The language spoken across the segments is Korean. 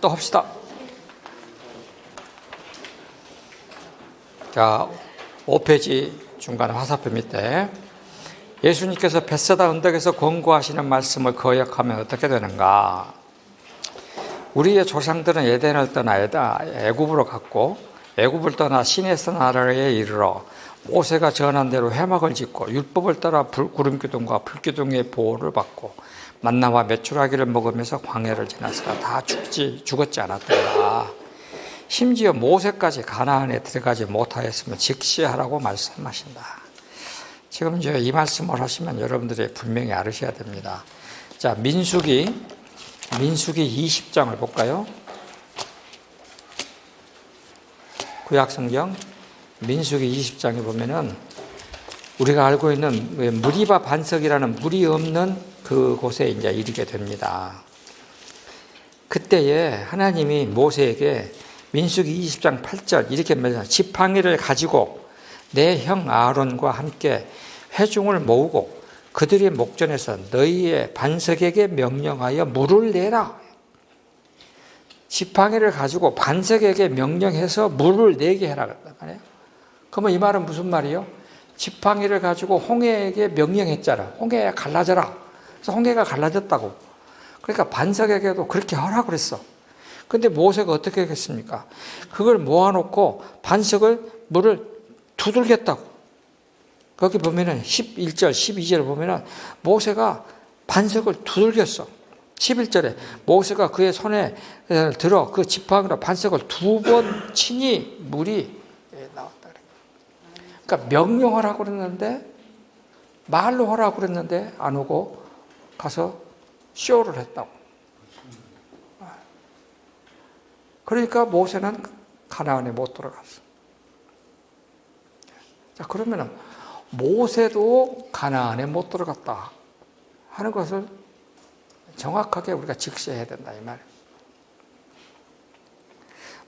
또 합시다. 자, 5페이지 중간 화살표 밑에 예수님께서 벳세다 언덕에서 권고하시는 말씀을 거역하면 어떻게 되는가? 우리의 조상들은 에덴을 떠나 애굽으로 갔고 애굽을 떠나 시내스 나라에 이르러 모세가 전한 대로 회막을 짓고 율법을 따라 구름기둥과 불기둥의 보호를 받고 만나와 메추라기를 먹으면서 광야를 지났으나 다 죽었지 않았더라. 심지어 모세까지 가나안에 들어가지 못하였으면 직시하라고 말씀하신다. 지금 이제 이 말씀을 하시면 여러분들이 분명히 알으셔야 됩니다. 자, 민수기 20장을 볼까요? 구약성경 민수기 20장에 보면은 우리가 알고 있는 무리바 반석이라는 물이 없는 그곳에 이제 이르게 됩니다. 그때에 하나님이 모세에게 민수기 20장 8절 이렇게 말합니다. 지팡이를 가지고 내 형 아론과 함께 회중을 모으고 그들의 목전에서 너희의 반석에게 명령하여 물을 내라. 지팡이를 가지고 반석에게 명령해서 물을 내게 해라. 그러면 이 말은 무슨 말이요? 지팡이를 가지고 홍해에게 명령했잖아. 홍해에 갈라져라. 그래서 홍해가 갈라졌다고. 그러니까 반석에게도 그렇게 하라고 그랬어. 근데 모세가 어떻게 했겠습니까? 그걸 모아놓고 반석을 물을 두들겼다고. 거기 보면은 11절, 12절을 보면은 모세가 반석을 두들겼어. 11절에 모세가 그의 손에 들어 그 지팡이로 반석을 2번 치니 물이 나왔다. 그러니까 명령하라고 그랬는데 말로 하라고 그랬는데 안 오고 가서 쇼를 했다고. 그러니까 모세는 가나안에 못 들어갔어. 자, 그러면은 모세도 가나안에 못 들어갔다 하는 것을 정확하게 우리가 직시해야 된다 이 말이에요.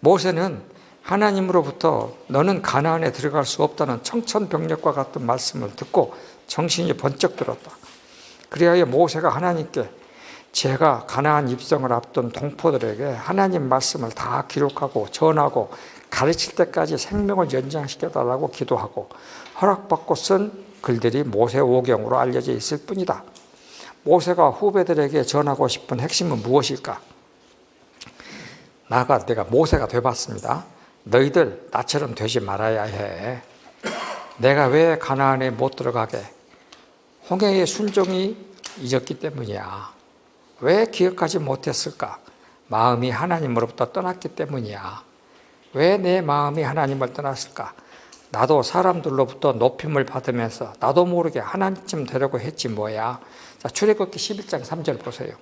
모세는 하나님으로부터 너는 가나안에 들어갈 수 없다는 청천벽력과 같은 말씀을 듣고 정신이 번쩍 들었다. 그리하여 모세가 하나님께 제가 가나안 입성을 앞둔 동포들에게 하나님 말씀을 다 기록하고 전하고 가르칠 때까지 생명을 연장시켜달라고 기도하고 허락받고 쓴 글들이 모세 오경으로 알려져 있을 뿐이다. 모세가 후배들에게 전하고 싶은 핵심은 무엇일까? 내가 모세가 되어봤습니다. 너희들 나처럼 되지 말아야 해. 내가 왜 가나안에 못 들어가게? 홍해의 순종이 잊었기 때문이야. 왜 기억하지 못했을까? 마음이 하나님으로부터 떠났기 때문이야. 왜 내 마음이 하나님을 떠났을까? 나도 사람들로부터 높임을 받으면서 나도 모르게 하나님쯤 되려고 했지 뭐야. 자, 출애굽기 11장 3절 보세요.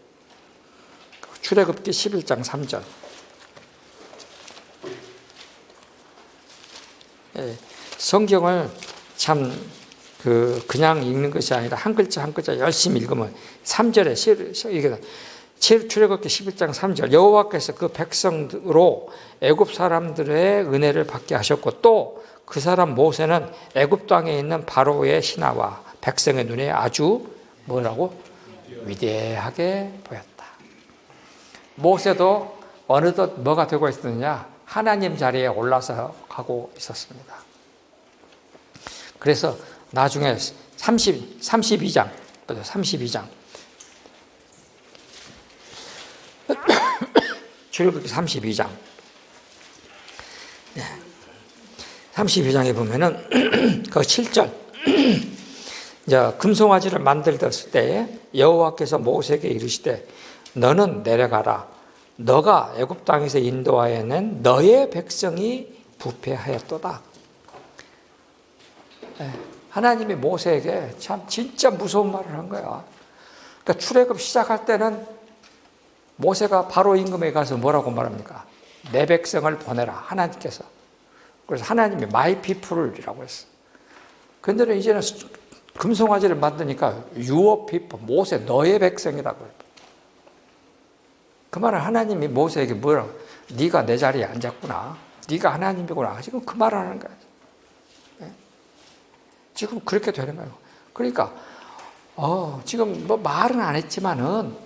출애굽기 11장 3절. 성경을 참 그냥 읽는 것이 아니라 한 글자 한 글자 열심히 읽으면 3절에 이게 출애굽기 11장 3절 여호와께서 그 백성으로 애굽 사람들의 은혜를 받게 하셨고 또 그 사람 모세는 애굽 땅에 있는 바로의 신하와 백성의 눈에 아주 뭐라고? 위대하게 보였다. 모세도 어느덧 뭐가 되고 있었느냐? 하나님 자리에 올라서 가고 있었습니다. 그래서 나중에 32장 출애굽기 32장 32장에 보면은 그 7절 이제 금송아지를 만들었을 때 여호와께서 모세에게 이르시되 너는 내려가라 너가 애굽 땅에서 인도하여 낸 너의 백성이 부패하였도다. 하나님이 모세에게 참 진짜 무서운 말을 한 거야. 그러니까 출애굽 시작할 때는 모세가 바로 임금에 가서 뭐라고 말합니까? 내 백성을 보내라 하나님께서. 그래서 하나님이 my people이라고 했어. 그런데 이제는 금송아지를 만드니까 your people, 모세 너의 백성이라고 했어. 그 말은 하나님이 모세에게 뭐라고? 네가 내 자리에 앉았구나. 네가 하나님이구나. 지금 그 말을 하는 거야. 지금 그렇게 되는 거예요. 그러니까 지금 뭐 말은 안 했지만은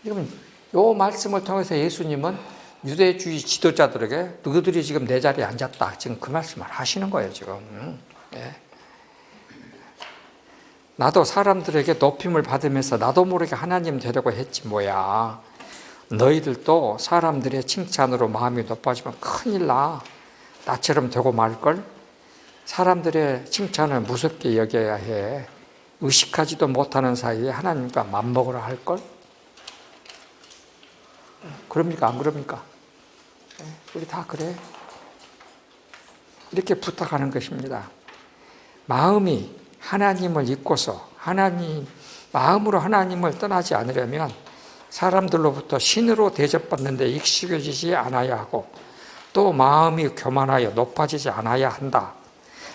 지금 요 말씀을 통해서 예수님은 유대주의 지도자들에게 너희들이 지금 내 자리에 앉았다. 지금 그 말씀을 하시는 거예요, 지금. 예. 나도 사람들에게 높임을 받으면서 나도 모르게 하나님 되려고 했지 뭐야. 너희들도 사람들의 칭찬으로 마음이 높아지면 큰일 나. 나처럼 되고 말걸. 사람들의 칭찬을 무섭게 여겨야 해. 의식하지도 못하는 사이에 하나님과 맞먹으라 할걸. 그럽니까? 안 그럽니까? 우리 다 그래. 이렇게 부탁하는 것입니다. 마음이 하나님을 잊고서 마음으로 하나님을 떠나지 않으려면 사람들로부터 신으로 대접받는 데 익숙해지지 않아야 하고, 또 마음이 교만하여 높아지지 않아야 한다.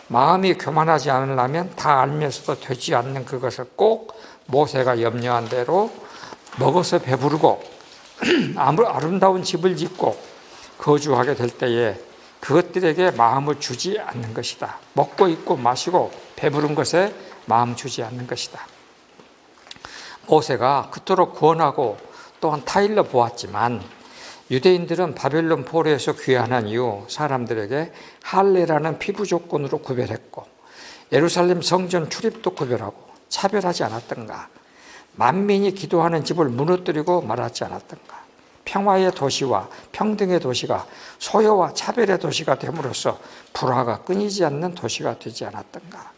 마음이 교만하지 않으려면 다 알면서도 되지 않는 그것을 꼭 모세가 염려한 대로 먹어서 배부르고 아름다운 집을 짓고 거주하게 될 때에 그것들에게 마음을 주지 않는 것이다. 먹고 입고 마시고 배부른 것에 마음 주지 않는 것이다. 모세가 그토록 구원하고 또한 타일러 보았지만 유대인들은 바벨론 포로에서 귀환한 이후 사람들에게 할례라는 피부 조건으로 구별했고 예루살렘 성전 출입도 구별하고 차별하지 않았던가. 만민이 기도하는 집을 무너뜨리고 말하지 않았던가. 평화의 도시와 평등의 도시가 소요와 차별의 도시가 됨으로써 불화가 끊이지 않는 도시가 되지 않았던가.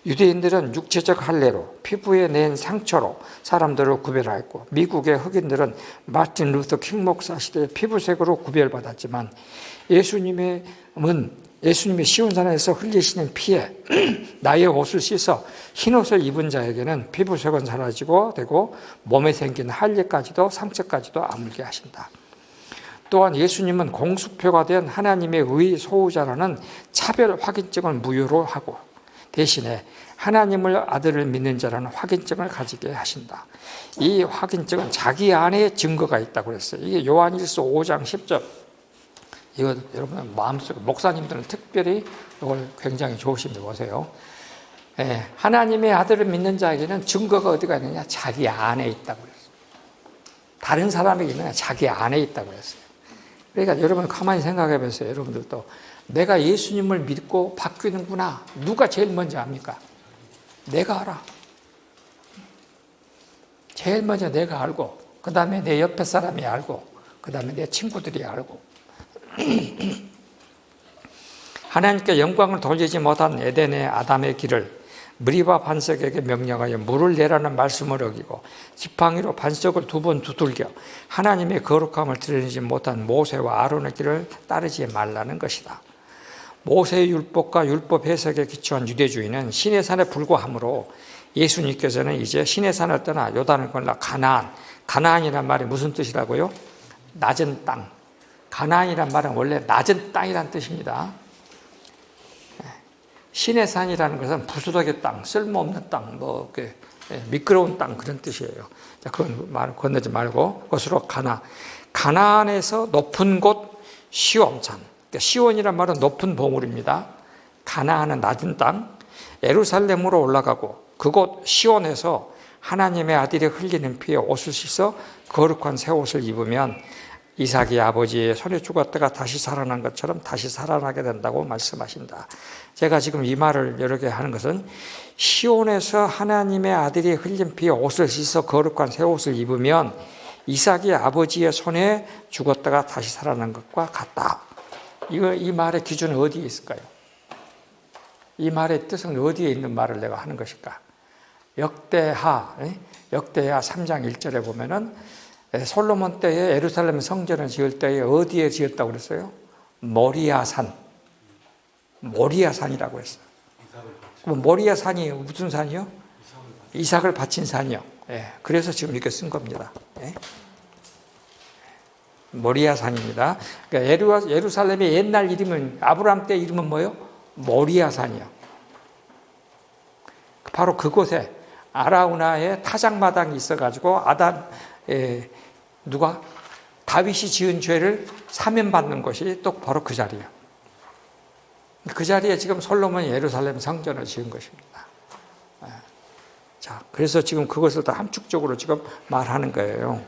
유대인들은 육체적 할례로 피부에 낸 상처로 사람들을 구별하였고, 미국의 흑인들은 마틴 루터 킹 목사 시대의 피부색으로 구별받았지만 예수님이 시온산에서 흘리시는 피에 나의 옷을 씻어 흰옷을 입은 자에게는 피부색은 사라지고 되고 몸에 생긴 할례까지도 상처까지도 아물게 하신다. 또한 예수님은 공수표가 된 하나님의 의 소유자라는 차별 확인증을 무효로 하고 대신에 하나님을 아들을 믿는 자라는 확인증을 가지게 하신다. 이 확인증은 자기 안에 증거가 있다고 그랬어요. 이게 요한일서 5장 10절. 이거 여러분 마음속에, 목사님들은 특별히 이걸 굉장히 조심히 보세요. 예, 하나님의 아들을 믿는 자에게는 증거가 어디가 있느냐? 자기 안에 있다고 그랬어요. 다른 사람에게 있느냐? 자기 안에 있다고 그랬어요. 그러니까 여러분 가만히 생각해 보세요. 여러분들도 내가 예수님을 믿고 바뀌는구나. 누가 제일 먼저 압니까? 내가 알아. 제일 먼저 내가 알고, 그 다음에 내 옆에 사람이 알고, 그 다음에 내 친구들이 알고. 하나님께 영광을 돌리지 못한 에덴의 아담의 길을 무리와 반석에게 명령하여 물을 내라는 말씀을 어기고 지팡이로 반석을 2번 두들겨 하나님의 거룩함을 드러내지 못한 모세와 아론의 길을 따르지 말라는 것이다. 모세의 율법과 율법 해석에 기초한 유대주의는 시내산에 불과하므로 예수님께서는 이제 시내산을 떠나 요단을 건너 가나안이란 말이 무슨 뜻이라고요? 낮은 땅. 가나안이란 말은 원래 낮은 땅이란 뜻입니다. 시내산이라는 것은 부스러기 땅, 쓸모없는 땅, 미끄러운 땅 그런 뜻이에요. 그건 말 건너지 말고 그것으로 가나안에서 높은 곳 시온산. 시온이란 말은 높은 봉우리입니다. 가나안은 낮은 땅, 예루살렘으로 올라가고 그곳 시온에서 하나님의 아들이 흘리는 피에 옷을 씻어 거룩한 새 옷을 입으면 이삭이 아버지의 손에 죽었다가 다시 살아난 것처럼 다시 살아나게 된다고 말씀하신다. 제가 지금 이 말을 여러 개 하는 것은 시온에서 하나님의 아들이 흘린 피에 옷을 씻어 거룩한 새 옷을 입으면 이삭이 아버지의 손에 죽었다가 다시 살아난 것과 같다. 이 말의 기준은 어디에 있을까요? 이 말의 뜻은 어디에 있는 말을 내가 하는 것일까? 역대하 3장 1절에 보면은 솔로몬 때에 예루살렘 성전을 지을 때에 어디에 지었다고 그랬어요? 모리아산이라고 했어요. 그럼 모리아산이 무슨 산이요? 이삭을 바친 산이요. 그래서 지금 이렇게 쓴 겁니다. 모리아산입니다. 그러니까 예루살렘의 옛날 이름은, 아브라함 때 이름은 뭐예요? 모리아산이요. 바로 그곳에 아라우나의 타작마당이 있어가지고 다윗이 지은 죄를 사면받는 것이 또 바로 그 자리예요. 그 자리에 지금 솔로몬이 예루살렘 성전을 지은 것입니다. 자, 그래서 지금 그것을 다 함축적으로 지금 말하는 거예요.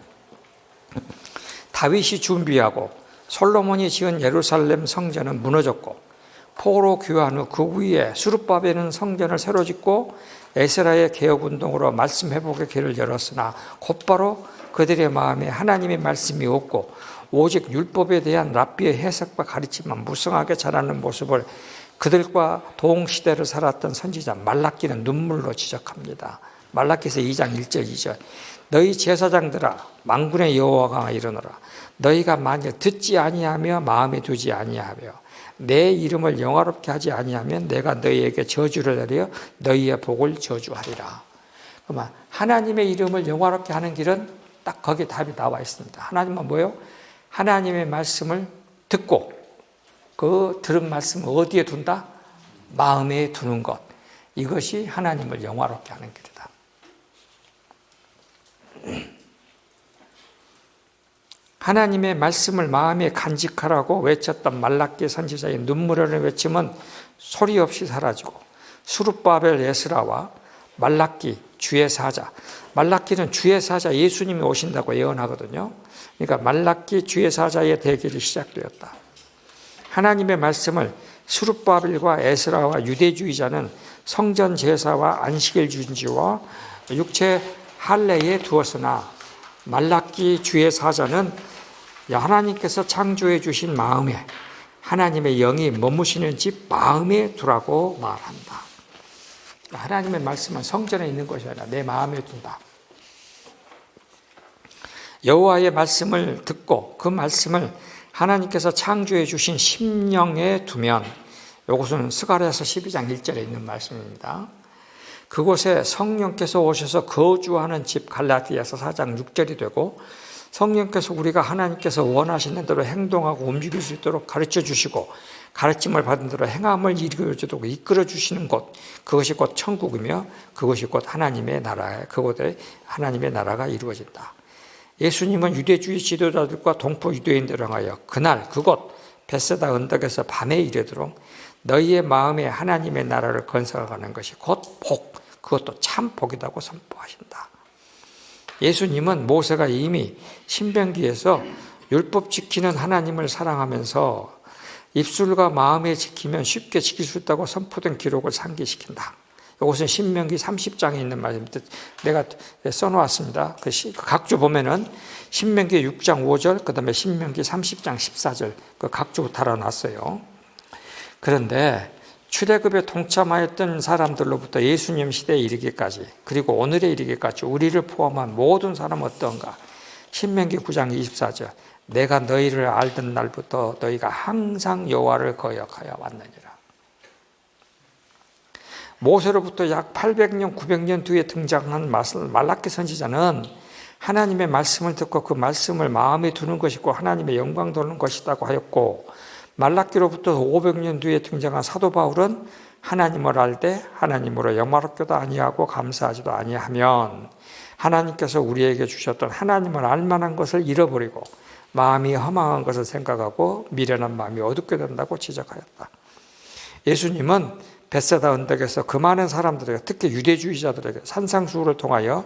다윗이 준비하고 솔로몬이 지은 예루살렘 성전은 무너졌고 포로 귀환 후 그 위에 수룹바벨은 성전을 새로 짓고 에스라의 개혁운동으로 말씀 회복의 길을 열었으나 곧바로 그들의 마음에 하나님의 말씀이 없고 오직 율법에 대한 랍비의 해석과 가르침만 무성하게 자라는 모습을 그들과 동시대를 살았던 선지자 말라기는 눈물로 지적합니다. 말라기서 2장 1절 2절 너희 제사장들아 만군의 여호와가 이르노라 너희가 만일 듣지 아니하며 마음에 두지 아니하며 내 이름을 영화롭게 하지 아니하면 내가 너희에게 저주를 내려 너희의 복을 저주하리라. 그러면 하나님의 이름을 영화롭게 하는 길은 딱 거기에 답이 나와 있습니다. 하나님은 뭐예요? 하나님의 말씀을 듣고 그 들은 말씀을 어디에 둔다? 마음에 두는 것. 이것이 하나님을 영화롭게 하는 길이다. 하나님의 말씀을 마음에 간직하라고 외쳤던 말라기 선지자의 눈물 흘리는 외침은 소리 없이 사라지고 수룹바벨 에스라와 말라기 주의 사자, 말라기는 주의 사자 예수님이 오신다고 예언하거든요. 그러니까 말라기 주의 사자의 대결이 시작되었다. 하나님의 말씀을 수룹바벨과 에스라와 유대주의자는 성전 제사와 안식일 준지와 육체 할례에 두었으나 말라기 주의 사자는 하나님께서 창조해 주신 마음에 하나님의 영이 머무시는 집 마음에 두라고 말한다. 하나님의 말씀은 성전에 있는 것이 아니라 내 마음에 둔다. 여호와의 말씀을 듣고 그 말씀을 하나님께서 창조해 주신 심령에 두면, 이것은 스가랴서 12장 1절에 있는 말씀입니다. 그곳에 성령께서 오셔서 거주하는 집 갈라디아서 4장 6절이 되고, 성령께서 우리가 하나님께서 원하시는 대로 행동하고 움직일 수 있도록 가르쳐 주시고 가르침을 받은 대로 행함을 이끌어 주시는 곳, 그것이 곧 천국이며 그것이 곧 하나님의 나라에, 그곳에 하나님의 나라가 이루어진다. 예수님은 유대주의 지도자들과 동포 유대인들을 향하여 그날 그곳 벳세다 언덕에서 밤에 이르도록 너희의 마음에 하나님의 나라를 건설하는 것이 곧 복, 그것도 참 복이라고 선포하신다. 예수님은 모세가 이미 신명기에서 율법 지키는 하나님을 사랑하면서 입술과 마음에 지키면 쉽게 지킬 수 있다고 선포된 기록을 상기시킨다. 이것은 신명기 30장에 있는 말입니다. 내가 써놓았습니다. 그 각주 보면은 신명기 6장 5절, 그 다음에 신명기 30장 14절, 그 각주 달아놨어요. 그런데 출애굽에 동참하였던 사람들로부터 예수님 시대에 이르기까지, 그리고 오늘에 이르기까지 우리를 포함한 모든 사람은 어떤가? 신명기 9장 24절, 내가 너희를 알던 날부터 너희가 항상 여호와를 거역하여 왔느니라. 모세로부터 약 800년, 900년 뒤에 등장한 말라기 선지자는 하나님의 말씀을 듣고 그 말씀을 마음에 두는 것이고 하나님의 영광 돌는 것이라고 하였고, 말라기로부터 500년 뒤에 등장한 사도 바울은 하나님을 알 때 하나님으로 영화롭게도 아니하고 감사하지도 아니하면 하나님께서 우리에게 주셨던 하나님을 알 만한 것을 잃어버리고 마음이 허망한 것을 생각하고 미련한 마음이 어둡게 된다고 지적하였다. 예수님은 벳세다 언덕에서 그 많은 사람들에게, 특히 유대주의자들에게 산상수훈을 통하여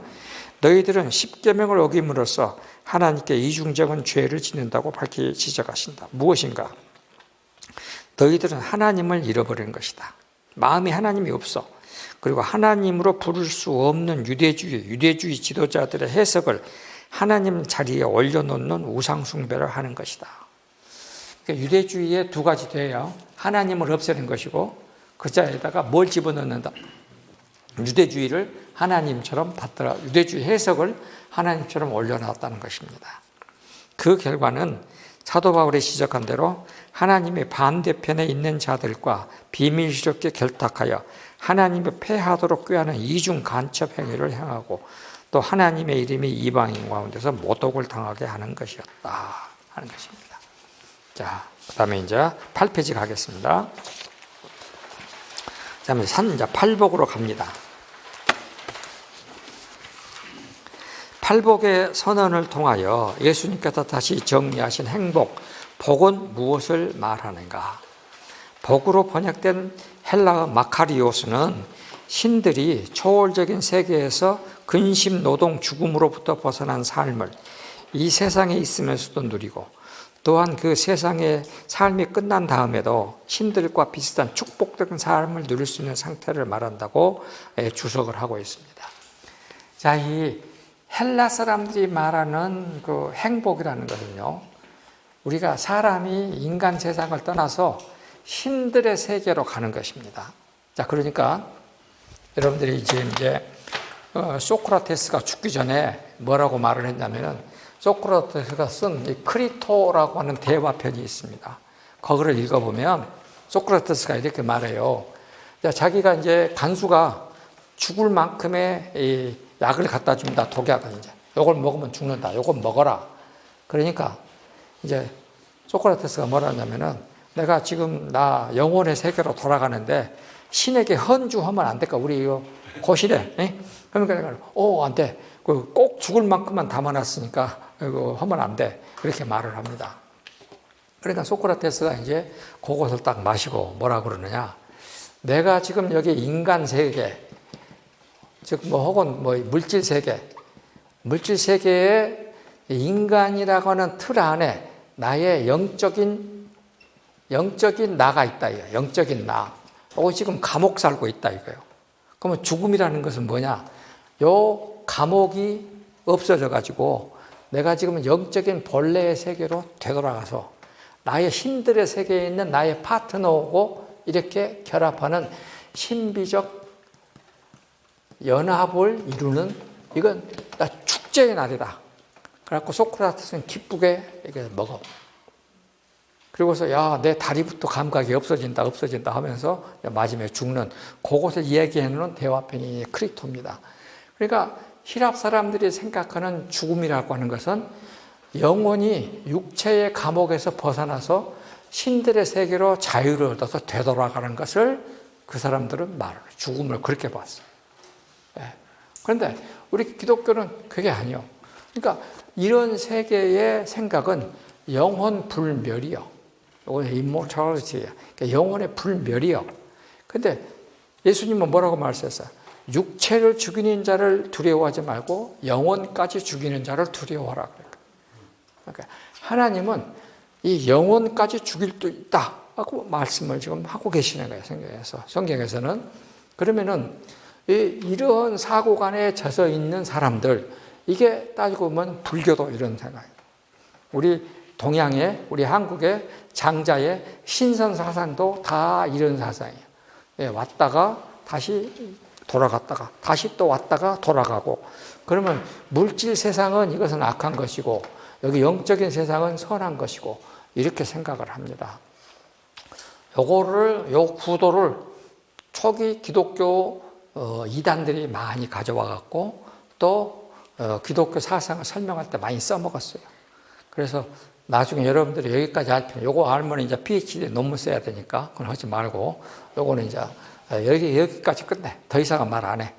너희들은 십계명을 어김으로써 하나님께 이중적인 죄를 짓는다고 밝히 지적하신다. 무엇인가? 너희들은 하나님을 잃어버린 것이다. 마음에 하나님이 없어. 그리고 하나님으로 부를 수 없는 유대주의 지도자들의 해석을 하나님 자리에 올려놓는 우상숭배를 하는 것이다. 그러니까 유대주의에 두 가지 돼요. 하나님을 없애는 것이고 그 자에다가 뭘 집어넣는다? 유대주의를 하나님처럼 받더라. 유대주의 해석을 하나님처럼 올려놨다는 것입니다. 그 결과는 사도 바울이 지적한 대로 하나님의 반대편에 있는 자들과 비밀스럽게 결탁하여 하나님을 폐하도록 꾀하는 이중 간첩 행위를 행하고 또 하나님의 이름이 이방인 가운데서 모독을 당하게 하는 것이었다 하는 것입니다. 자, 그 다음에 이제 8페이지 가겠습니다. 그 다음에 팔복으로 갑니다. 팔복의 선언을 통하여 예수님께서 다시 정리하신 행복, 복은 무엇을 말하는가? 복으로 번역된 헬라어 마카리오스는 신들이 초월적인 세계에서 근심, 노동, 죽음으로부터 벗어난 삶을 이 세상에 있으면서도 누리고 또한 그 세상의 삶이 끝난 다음에도 신들과 비슷한 축복된 삶을 누릴 수 있는 상태를 말한다고 주석을 하고 있습니다. 자, 이 헬라 사람들이 말하는 그 행복이라는 것은요, 우리가 사람이 인간 세상을 떠나서 신들의 세계로 가는 것입니다. 자, 그러니까 여러분들이 이제 소크라테스가 죽기 전에 뭐라고 말을 했냐면은, 소크라테스가 쓴 이 크리토라고 하는 대화편이 있습니다. 거기를 읽어보면 소크라테스가 이렇게 말해요. 자기가 이제 간수가 죽을 만큼의 이 약을 갖다 줍니다. 독약을 이제. 요걸 먹으면 죽는다. 요걸 먹어라. 그러니까 이제 소크라테스가 뭐라 하냐면은, 내가 지금 나 영혼의 세계로 돌아가는데 신에게 헌주하면 안 될까? 우리 이거 고시래. 그러니까 안 돼. 꼭 죽을 만큼만 담아놨으니까 이거 하면 안 돼. 그렇게 말을 합니다. 그러니까 소크라테스가 이제 그것을 딱 마시고 뭐라 그러느냐. 내가 지금 여기 인간 세계, 즉 혹은 물질 세계에 인간이라고 하는 틀 안에 나의 영적인 나가 있다. 영적인 나. 지금 감옥 살고 있다 이거예요. 그러면 죽음이라는 것은 뭐냐? 요 감옥이 없어져 가지고 내가 지금 영적인 본래의 세계로 되돌아가서 나의 신들의 세계에 있는 나의 파트너하고 이렇게 결합하는 신비적 연합을 이루는, 이건 나 축제의 날이다. 그래갖고 소크라테스는 기쁘게 이렇게 먹어. 그리고서 내 다리부터 감각이 없어진다 하면서 마지막에 죽는, 그것을 이야기해놓은 대화편이 크리토입니다. 그러니까 히랍 사람들이 생각하는 죽음이라고 하는 것은 영혼이 육체의 감옥에서 벗어나서 신들의 세계로 자유를 얻어서 되돌아가는 것을 그 사람들은 죽음을 그렇게 봤어요. 그런데 우리 기독교는 그게 아니요. 그러니까 이런 세계의 생각은 영혼 불멸이요. immortality야. 그러니까 영혼의 불멸이요. 근데 예수님은 뭐라고 말씀하셨어요? 육체를 죽이는 자를 두려워하지 말고 영혼까지 죽이는 자를 두려워하라. 그러니까 하나님은 이 영혼까지 죽일 수 있다 하고 말씀을 지금 하고 계시는 거예요. 성경에서는. 그러면은 이런 사고관에 젖어 있는 사람들, 이게 따지고 보면 불교도 이런 생각이에요. 우리 동양의, 우리 한국의 장자의 신선 사상도 다 이런 사상이에요. 왔다가 다시 돌아갔다가 다시 또 왔다가 돌아가고, 그러면 물질 세상은 이것은 악한 것이고 여기 영적인 세상은 선한 것이고 이렇게 생각을 합니다. 요 구도를 초기 기독교 이단들이 많이 가져와 갖고 또 기독교 사상을 설명할 때 많이 써먹었어요. 그래서 나중에 여러분들이 여기까지 할 필요, 요거 알면 이제 PhD 논문 써야 되니까 그건 하지 말고, 요거는 이제 여기까지 끝내. 더 이상은 말 안 해.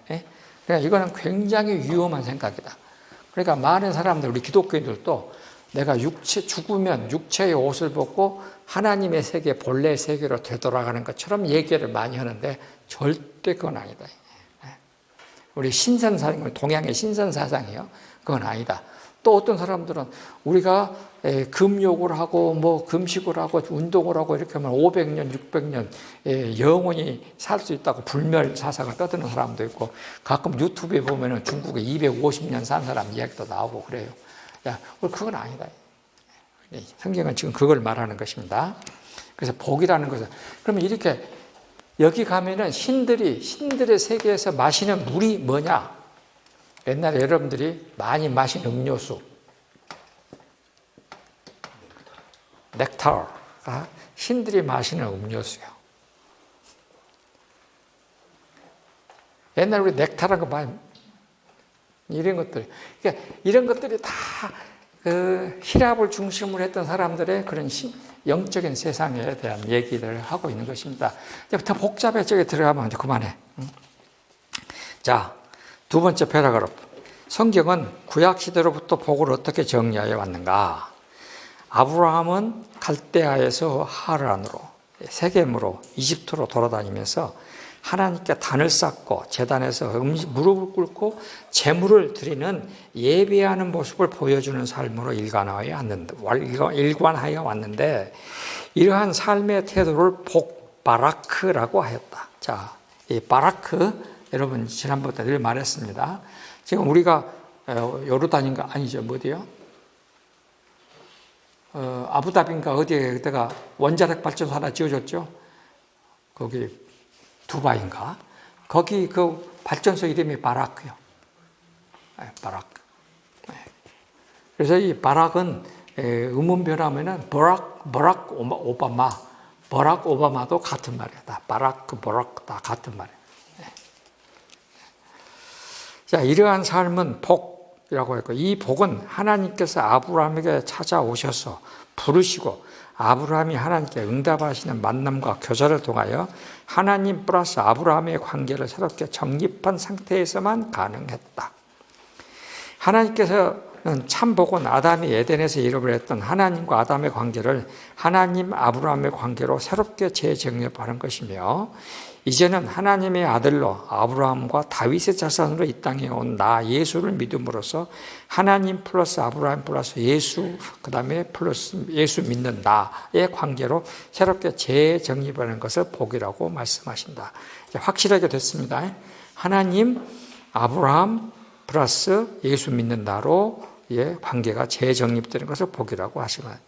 그러니까 이거는 굉장히 위험한 생각이다. 그러니까 많은 사람들, 우리 기독교인들도 내가 죽으면 육체의 옷을 벗고 하나님의 세계, 본래의 세계로 되돌아가는 것처럼 얘기를 많이 하는데 절대 그건 아니다. 우리 신선사상, 동양의 신선사상이요. 그건 아니다. 또 어떤 사람들은 우리가 금욕을 하고 금식을 하고 운동을 하고 이렇게 하면 500년, 600년 영원히 살 수 있다고 불멸 사상을 떠드는 사람도 있고, 가끔 유튜브에 보면은 중국에 250년 산 사람 이야기도 나오고 그래요. 그건 아니다. 성경은 지금 그걸 말하는 것입니다. 그래서 복이라는 것은, 그러면 이렇게 여기 가면은 신들의 세계에서 마시는 물이 뭐냐? 옛날에 여러분들이 많이 마신 음료수, 넥타가 신들이 마시는 음료수예요. 옛날에 우리 넥타라는 거 많이, 이런 것들, 그러니까 이런 것들이 다 그 히랍을 중심으로 했던 사람들의 그런 영적인 세상에 대한 얘기를 하고 있는 것입니다. 더 복잡해. 저기 들어가면 이제 그만해. 자, 두 번째 패러그래프. 성경은 구약 시대로부터 복을 어떻게 정리하여 왔는가? 아브라함은 갈대아에서 하란으로, 세겜으로, 이집트로 돌아다니면서 하나님께 단을 쌓고 제단에서 무릎을 꿇고 제물을 드리는 예배하는 모습을 보여주는 삶으로 일관하여 왔는데 이러한 삶의 태도를 복바라크라고 하였다. 자, 이 바라크 여러분 지난번에 늘 말했습니다. 지금 우리가 요르단인가 아니죠, 어디요? 아부다비인가 어디에 그때가 원자력 발전소 하나 지어줬죠. 거기 두바이인가? 거기 그 발전소 이름이 바라크요. 바라크. 그래서 이 바락은 음운 변하면은 버락 오바마도 같은 말이야. 다 바라크, 버락 다 같은 말이야. 자, 이러한 삶은 복이라고 했고, 이 복은 하나님께서 아브라함에게 찾아오셔서 부르시고 아브라함이 하나님께 응답하시는 만남과 교제를 통하여 하나님 플러스 아브라함의 관계를 새롭게 정립한 상태에서만 가능했다. 하나님께서는 참 복은 아담이 에덴에서 잃어버렸던 하나님과 아담의 관계를 하나님 아브라함의 관계로 새롭게 재정립하는 것이며, 이제는 하나님의 아들로 아브라함과 다윗의 자손으로 이 땅에 온 나 예수를 믿음으로써 하나님 플러스 아브라함 플러스 예수, 그 다음에 플러스 예수 믿는 나의 관계로 새롭게 재정립하는 것을 복이라고 말씀하신다. 이제 확실하게 됐습니다. 하나님, 아브라함 플러스 예수 믿는 나로의 관계가 재정립되는 것을 복이라고 하시면,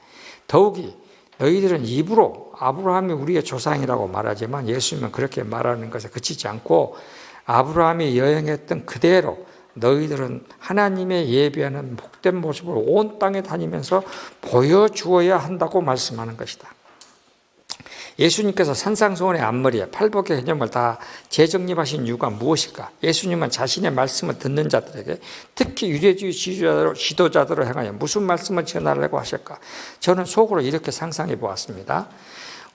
더욱이 너희들은 입으로 아브라함이 우리의 조상이라고 말하지만 예수님은 그렇게 말하는 것에 그치지 않고 아브라함이 여행했던 그대로 너희들은 하나님의 예배하는 복된 모습을 온 땅에 다니면서 보여주어야 한다고 말씀하는 것이다. 예수님께서 산상수훈의 앞머리에 팔복의 개념을 다 재정립하신 이유가 무엇일까? 예수님은 자신의 말씀을 듣는 자들에게, 특히 유대주의 지도자들을 향하여 무슨 말씀을 전하려고 하실까? 저는 속으로 이렇게 상상해 보았습니다.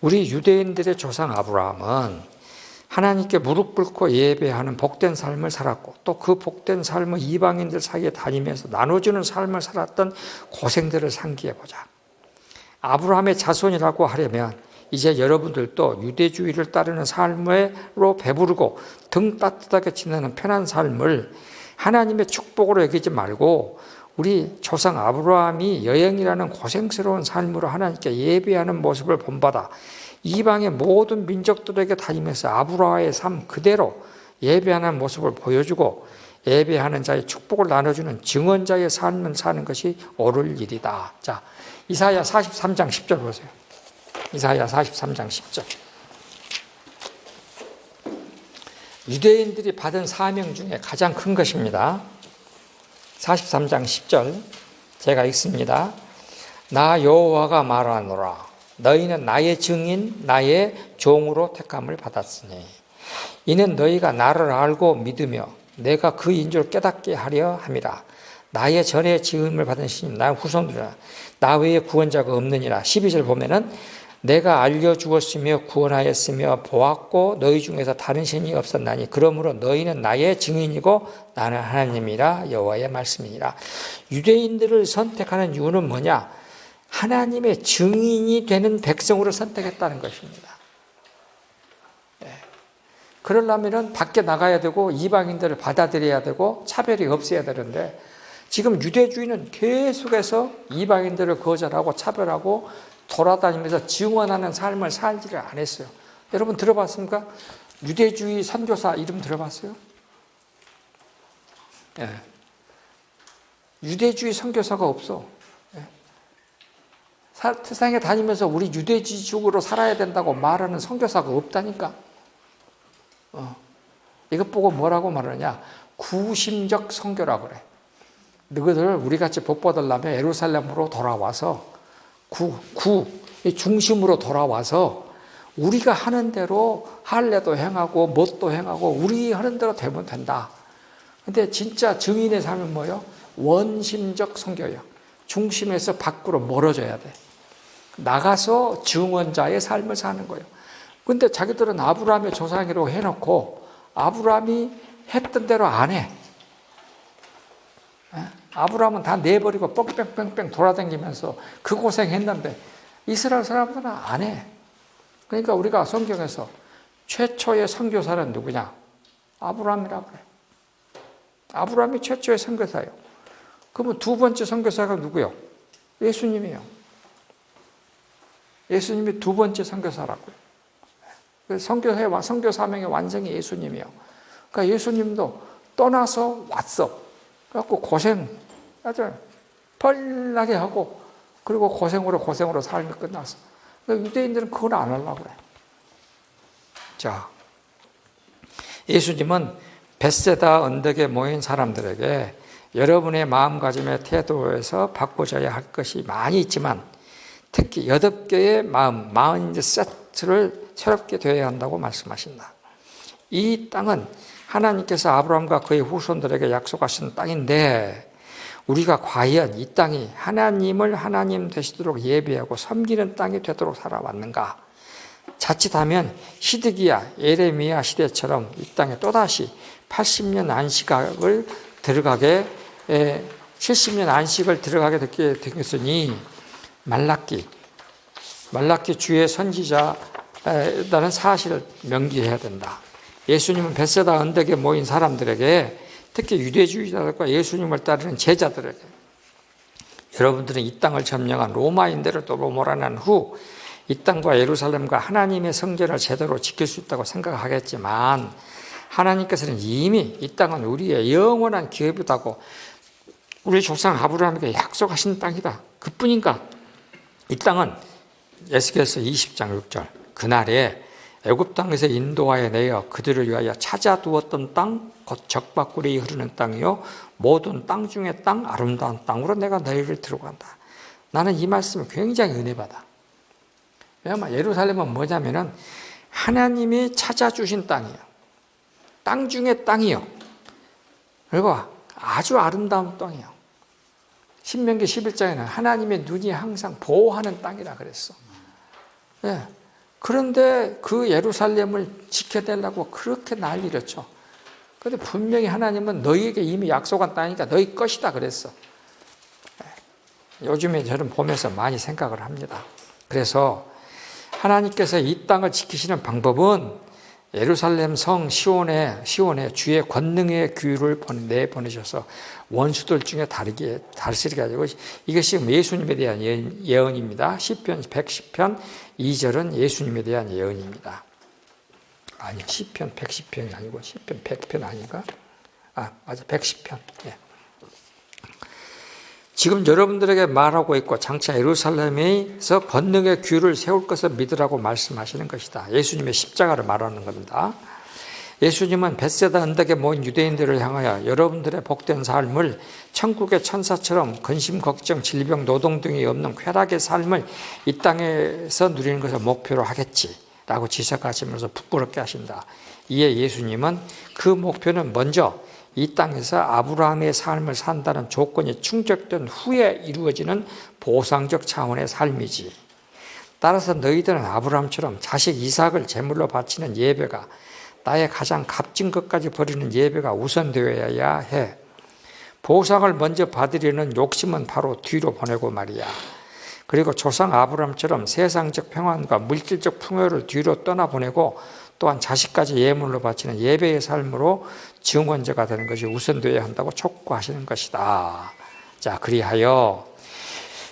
우리 유대인들의 조상 아브라함은 하나님께 무릎 꿇고 예배하는 복된 삶을 살았고, 또 그 복된 삶을 이방인들 사이에 다니면서 나눠주는 삶을 살았던 고생들을 상기해 보자. 아브라함의 자손이라고 하려면 이제 여러분들도 유대주의를 따르는 삶으로 배부르고 등 따뜻하게 지내는 편한 삶을 하나님의 축복으로 여기지 말고 우리 조상 아브라함이 여행이라는 고생스러운 삶으로 하나님께 예배하는 모습을 본받아 이방의 모든 민족들에게 다니면서 아브라함의 삶 그대로 예배하는 모습을 보여주고 예배하는 자의 축복을 나눠주는 증언자의 삶을 사는 것이 옳을 일이다. 자, 이사야 43장 10절 보세요. 이사야 43장 10절. 유대인들이 받은 사명 중에 가장 큰 것입니다. 43장 10절 제가 읽습니다. 나 여호와가 말하노라. 너희는 나의 증인, 나의 종으로 택함을 받았으니 이는 너희가 나를 알고 믿으며 내가 그인 줄 깨닫게 하려 함이라. 나의 전에 지음을 받은 신임 나의 후손들이라. 나 외에 구원자가 없느니라. 12절 보면은 내가 알려주었으며 구원하였으며 보았고 너희 중에서 다른 신이 없었나니 그러므로 너희는 나의 증인이고 나는 하나님이라. 여호와의 말씀이니라. 유대인들을 선택하는 이유는 뭐냐? 하나님의 증인이 되는 백성으로 선택했다는 것입니다. 그러려면 밖에 나가야 되고 이방인들을 받아들여야 되고 차별이 없어야 되는데, 지금 유대주의는 계속해서 이방인들을 거절하고 차별하고 돌아다니면서 증언하는 삶을 살지를 안 했어요. 여러분 들어봤습니까? 유대주의 선교사 이름 들어봤어요? 예. 유대주의 선교사가 없어. 예. 세상에 다니면서 우리 유대주의적으로 살아야 된다고 말하는 선교사가 없다니까. 이것 보고 뭐라고 말하느냐? 구심적 선교라고 그래. 너희들 우리같이 복 받으려면 예루살렘으로 돌아와서 중심으로 돌아와서 우리가 하는 대로 할례도 행하고 뭣도 행하고 우리 하는 대로 되면 된다. 근데 진짜 증인의 삶은 뭐예요? 원심적 선교예요. 중심에서 밖으로 멀어져야 돼. 나가서 증언자의 삶을 사는 거예요. 근데 자기들은 아브라함의 조상이라고 해놓고 아브라함이 했던 대로 안 해. 아브라함은 다 내버리고 뺑뺑뺑뺑 돌아다니면서 그 고생했는데 이스라엘 사람들은 안 해. 그러니까 우리가 성경에서 최초의 선교사는 누구냐? 아브라함이라고 그래요. 아브라함이 최초의 선교사예요. 그러면 두 번째 선교사가 누구요? 예수님이에요. 예수님이 두 번째 선교사라고요. 선교 사명의 완성이 예수님이에요. 그러니까 예수님도 떠나서 왔어. 그래갖고 고생 아주 펄나게 하고 그리고 고생으로 삶이 끝났어. 그러니까 유대인들은 그걸 안 하려고 그래. 자, 예수님은 벳세다 언덕에 모인 사람들에게 여러분의 마음가짐의 태도에서 바꿔줘야 할 것이 많이 있지만 특히 8개의 마인드 세트를 새롭게 되어야 한다고 말씀하신다. 이 땅은 하나님께서 아브라함과 그의 후손들에게 약속하신 땅인데 우리가 과연 이 땅이 하나님을 하나님 되시도록 예배하고 섬기는 땅이 되도록 살아왔는가? 자칫하면 히드기야, 예레미야 시대처럼 이 땅에 또다시 80년 안식을 들어가게 70년 안식을 들어가게 되겠으니 말라기 주의 선지자라는 사실을 명기해야 된다. 예수님은 벳세다 언덕에 모인 사람들에게 특히 유대주의자들과 예수님을 따르는 제자들에게 여러분들은 이 땅을 점령한 로마인들을 또 몰아낸 후 이 땅과 예루살렘과 하나님의 성전을 제대로 지킬 수 있다고 생각하겠지만 하나님께서는 이미 이 땅은 우리의 영원한 기업이다고 우리 조상 아브라함에게 약속하신 땅이다. 그뿐인가? 이 땅은 에스겔서 20장 6절 그날에 애굽 땅에서 인도하여 내어 그들을 위하여 찾아두었던 땅 곧 적박꿀이 흐르는 땅이요 모든 땅 중에 땅 아름다운 땅으로 내가 너희를 들어간다. 나는 이 말씀을 굉장히 은혜받아. 왜냐하면 예루살렘은 뭐냐면은 하나님이 찾아주신 땅이에요. 땅 중에 땅이요. 그리고 아주 아름다운 땅이에요. 신명기 11장에는 하나님의 눈이 항상 보호하는 땅이라 그랬어. 네. 그런데 그 예루살렘을 지켜내려고 그렇게 난리렸죠. 그런데 분명히 하나님은 너희에게 이미 약속한 땅이니까 너희 것이다 그랬어. 네. 요즘에 저는 보면서 많이 생각을 합니다. 그래서 하나님께서 이 땅을 지키시는 방법은 예루살렘 성 시온에 주의 권능의 규율을 내보내셔서 원수들 중에 다스리게 하시고 이것이 예수님에 대한 예언입니다. 시편 110편 2절은 예수님에 대한 예언입니다. 아니 시편 110편이 아니고 시편 100편 아닌가? 맞아 110편. 예. 지금 여러분들에게 말하고 있고 장차 예루살렘에서 권능의 규를 세울 것을 믿으라고 말씀하시는 것이다. 예수님의 십자가를 말하는 겁니다. 예수님은 벳세다 언덕에 모인 유대인들을 향하여 여러분들의 복된 삶을 천국의 천사처럼 근심, 걱정, 질병, 노동 등이 없는 쾌락의 삶을 이 땅에서 누리는 것을 목표로 하겠지라고 지적하시면서 부끄럽게 하신다. 이에 예수님은 그 목표는 먼저 이 땅에서 아브라함의 삶을 산다는 조건이 충족된 후에 이루어지는 보상적 차원의 삶이지. 따라서 너희들은 아브라함처럼 자식 이삭을 제물로 바치는 예배가 나의 가장 값진 것까지 버리는 예배가 우선되어야 해. 보상을 먼저 받으려는 욕심은 바로 뒤로 보내고 말이야. 그리고 조상 아브라함처럼 세상적 평안과 물질적 풍요를 뒤로 떠나보내고 또한 자식까지 예물로 바치는 예배의 삶으로 증언자가 되는 것이 우선되어야 한다고 촉구하시는 것이다. 자, 그리하여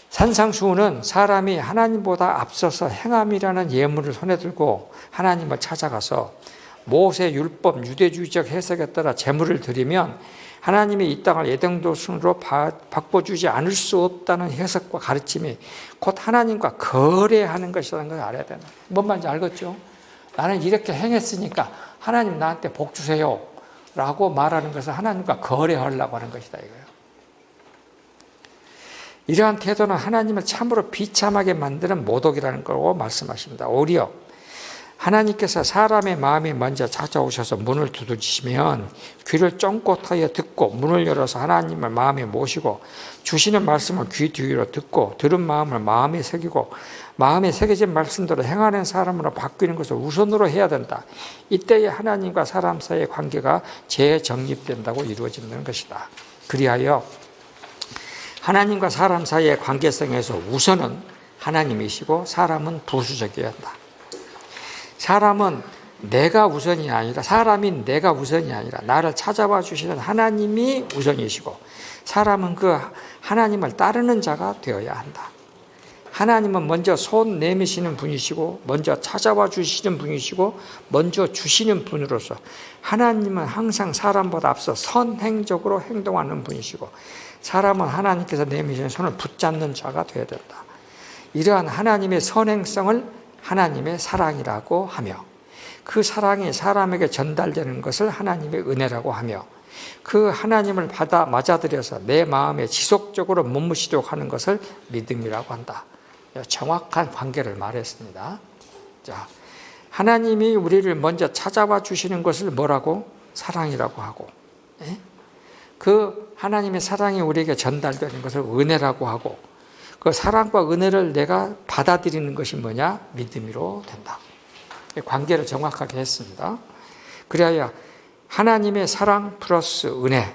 산상수훈은 사람이 하나님보다 앞서서 행함이라는 예물을 손에 들고 하나님을 찾아가서 모세 율법 유대주의적 해석에 따라 제물을 드리면 하나님이 이 땅을 에덴 도순으로 바꿔주지 않을 수 없다는 해석과 가르침이 곧 하나님과 거래하는 것이라는 걸 알아야 된다. 뭔 말인지 알겠죠? 나는 이렇게 행했으니까 하나님 나한테 복 주세요 라고 말하는 것은 하나님과 거래하려고 하는 것이다 이거예요. 이러한 태도는 하나님을 참으로 비참하게 만드는 모독이라는 거라고 말씀하십니다. 오히려 하나님께서 사람의 마음이 먼저 찾아오셔서 문을 두드리시면 귀를 쫑긋하여 듣고 문을 열어서 하나님을 마음에 모시고 주시는 말씀을 귀 뒤로 듣고 들은 마음을 마음에 새기고 마음에 새겨진 말씀대로 행하는 사람으로 바뀌는 것을 우선으로 해야 된다. 이때에 하나님과 사람 사이의 관계가 재정립된다고 이루어진다는 것이다. 그리하여 하나님과 사람 사이의 관계성에서 우선은 하나님이시고 사람은 부수적이어야 한다. 사람은 내가 우선이 아니라, 사람인 내가 우선이 아니라 나를 찾아와 주시는 하나님이 우선이시고, 사람은 그 하나님을 따르는 자가 되어야 한다. 하나님은 먼저 손 내미시는 분이시고, 먼저 찾아와 주시는 분이시고, 먼저 주시는 분으로서 하나님은 항상 사람보다 앞서 선행적으로 행동하는 분이시고, 사람은 하나님께서 내미시는 손을 붙잡는 자가 되어야 된다. 이러한 하나님의 선행성을 하나님의 사랑이라고 하며, 그 사랑이 사람에게 전달되는 것을 하나님의 은혜라고 하며, 그 하나님을 받아 맞아들여서 내 마음에 지속적으로 머무시도록 하는 것을 믿음이라고 한다. 정확한 관계를 말했습니다. 자, 하나님이 우리를 먼저 찾아와 주시는 것을 뭐라고? 사랑이라고 하고, 그 하나님의 사랑이 우리에게 전달되는 것을 은혜라고 하고, 그 사랑과 은혜를 내가 받아들이는 것이 뭐냐? 믿음으로 된다. 관계를 정확하게 했습니다. 그래야 하나님의 사랑 플러스 은혜,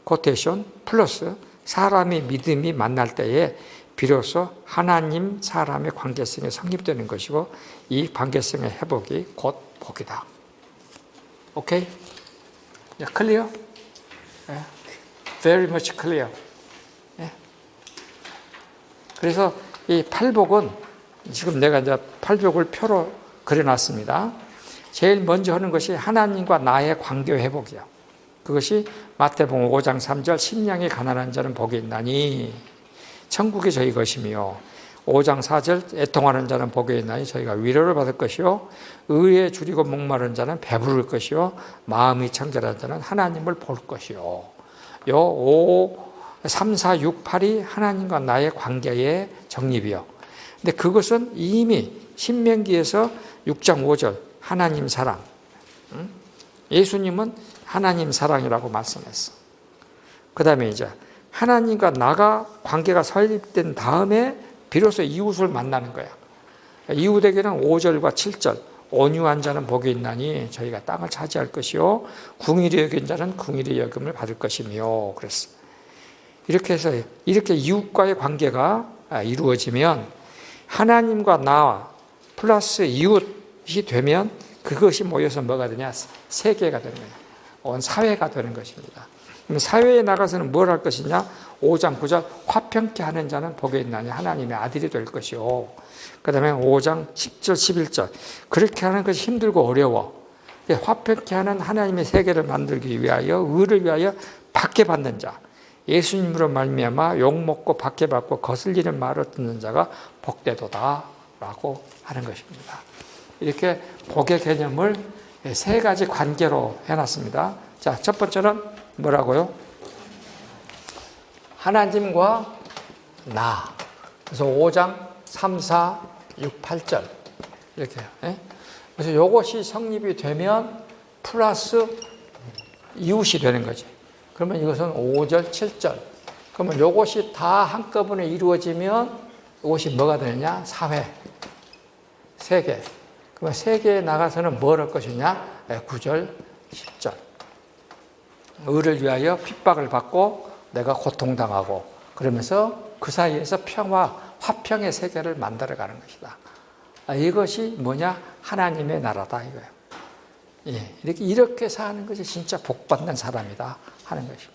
코테이션 플러스 사람의 믿음이 만날 때에 비로소 하나님 사람의 관계성이 성립되는 것이고, 이 관계성의 회복이 곧 복이다. 오케이? 클리어? Very much clear. 그래서 이 팔복은, 지금 내가 이제 팔복을 표로 그려놨습니다. 제일 먼저 하는 것이 하나님과 나의 관계 회복이야. 그것이 마태복음 5장 3절 심령이 가난한 자는 복이 있나니 천국이 저희 것이며, 5장 4절 애통하는 자는 복이 있나니 저희가 위로를 받을 것이요, 의에 줄이고 목마른 자는 배부를 것이요, 마음이 청결한 자는 하나님을 볼 것이요. 요 5, 3, 4, 6, 8이 하나님과 나의 관계의 정립이요. 근데 그것은 이미 신명기에서 6장 5절 하나님 사랑, 예수님은 하나님 사랑이라고 말씀했어. 그 다음에 이제 하나님과 나가 관계가 설립된 다음에 비로소 이웃을 만나는 거야. 이웃에게는 5절과 7절 온유한 자는 복이 있나니 저희가 땅을 차지할 것이요, 궁일이 여긴 자는 궁일의 여김을 받을 것이며 그랬어. 이렇게 해서 이렇게 이웃과의 관계가 이루어지면 하나님과 나 플러스 이웃이 되면 그것이 모여서 뭐가 되냐? 세계가 되는 거예요. 온 사회가 되는 것입니다. 그럼 사회에 나가서는 뭘 할 것이냐? 5장 9절 화평케 하는 자는 복이 있나니 하나님의 아들이 될 것이요. 그 다음에 5장 10절 11절 그렇게 하는 것이 힘들고 어려워. 화평케 하는 하나님의 세계를 만들기 위하여, 의를 위하여 박해받는 자, 예수님으로 말미암아 욕먹고 박해받고 거슬리는 말을 듣는 자가 복되도다 라고 하는 것입니다. 이렇게 복의 개념을 세 가지 관계로 해놨습니다. 자, 첫 번째는 뭐라고요? 하나님과 나. 그래서 5장 3, 4, 6, 8절 이렇게. 그래서 이것이 성립이 되면 플러스 이웃이 되는 거지. 그러면 이것은 5절, 7절. 그러면 이것이 다 한꺼번에 이루어지면 이것이 뭐가 되느냐? 사회, 세계. 그러면 세계에 나가서는 뭘 할 것이냐? 9절, 10절. 의를 위하여 핍박을 받고 내가 고통당하고 그러면서 그 사이에서 평화, 화평의 세계를 만들어가는 것이다. 이것이 뭐냐? 하나님의 나라다 이거예요. 이렇게 사는 것이 진짜 복받는 사람이다 하는 것입니다.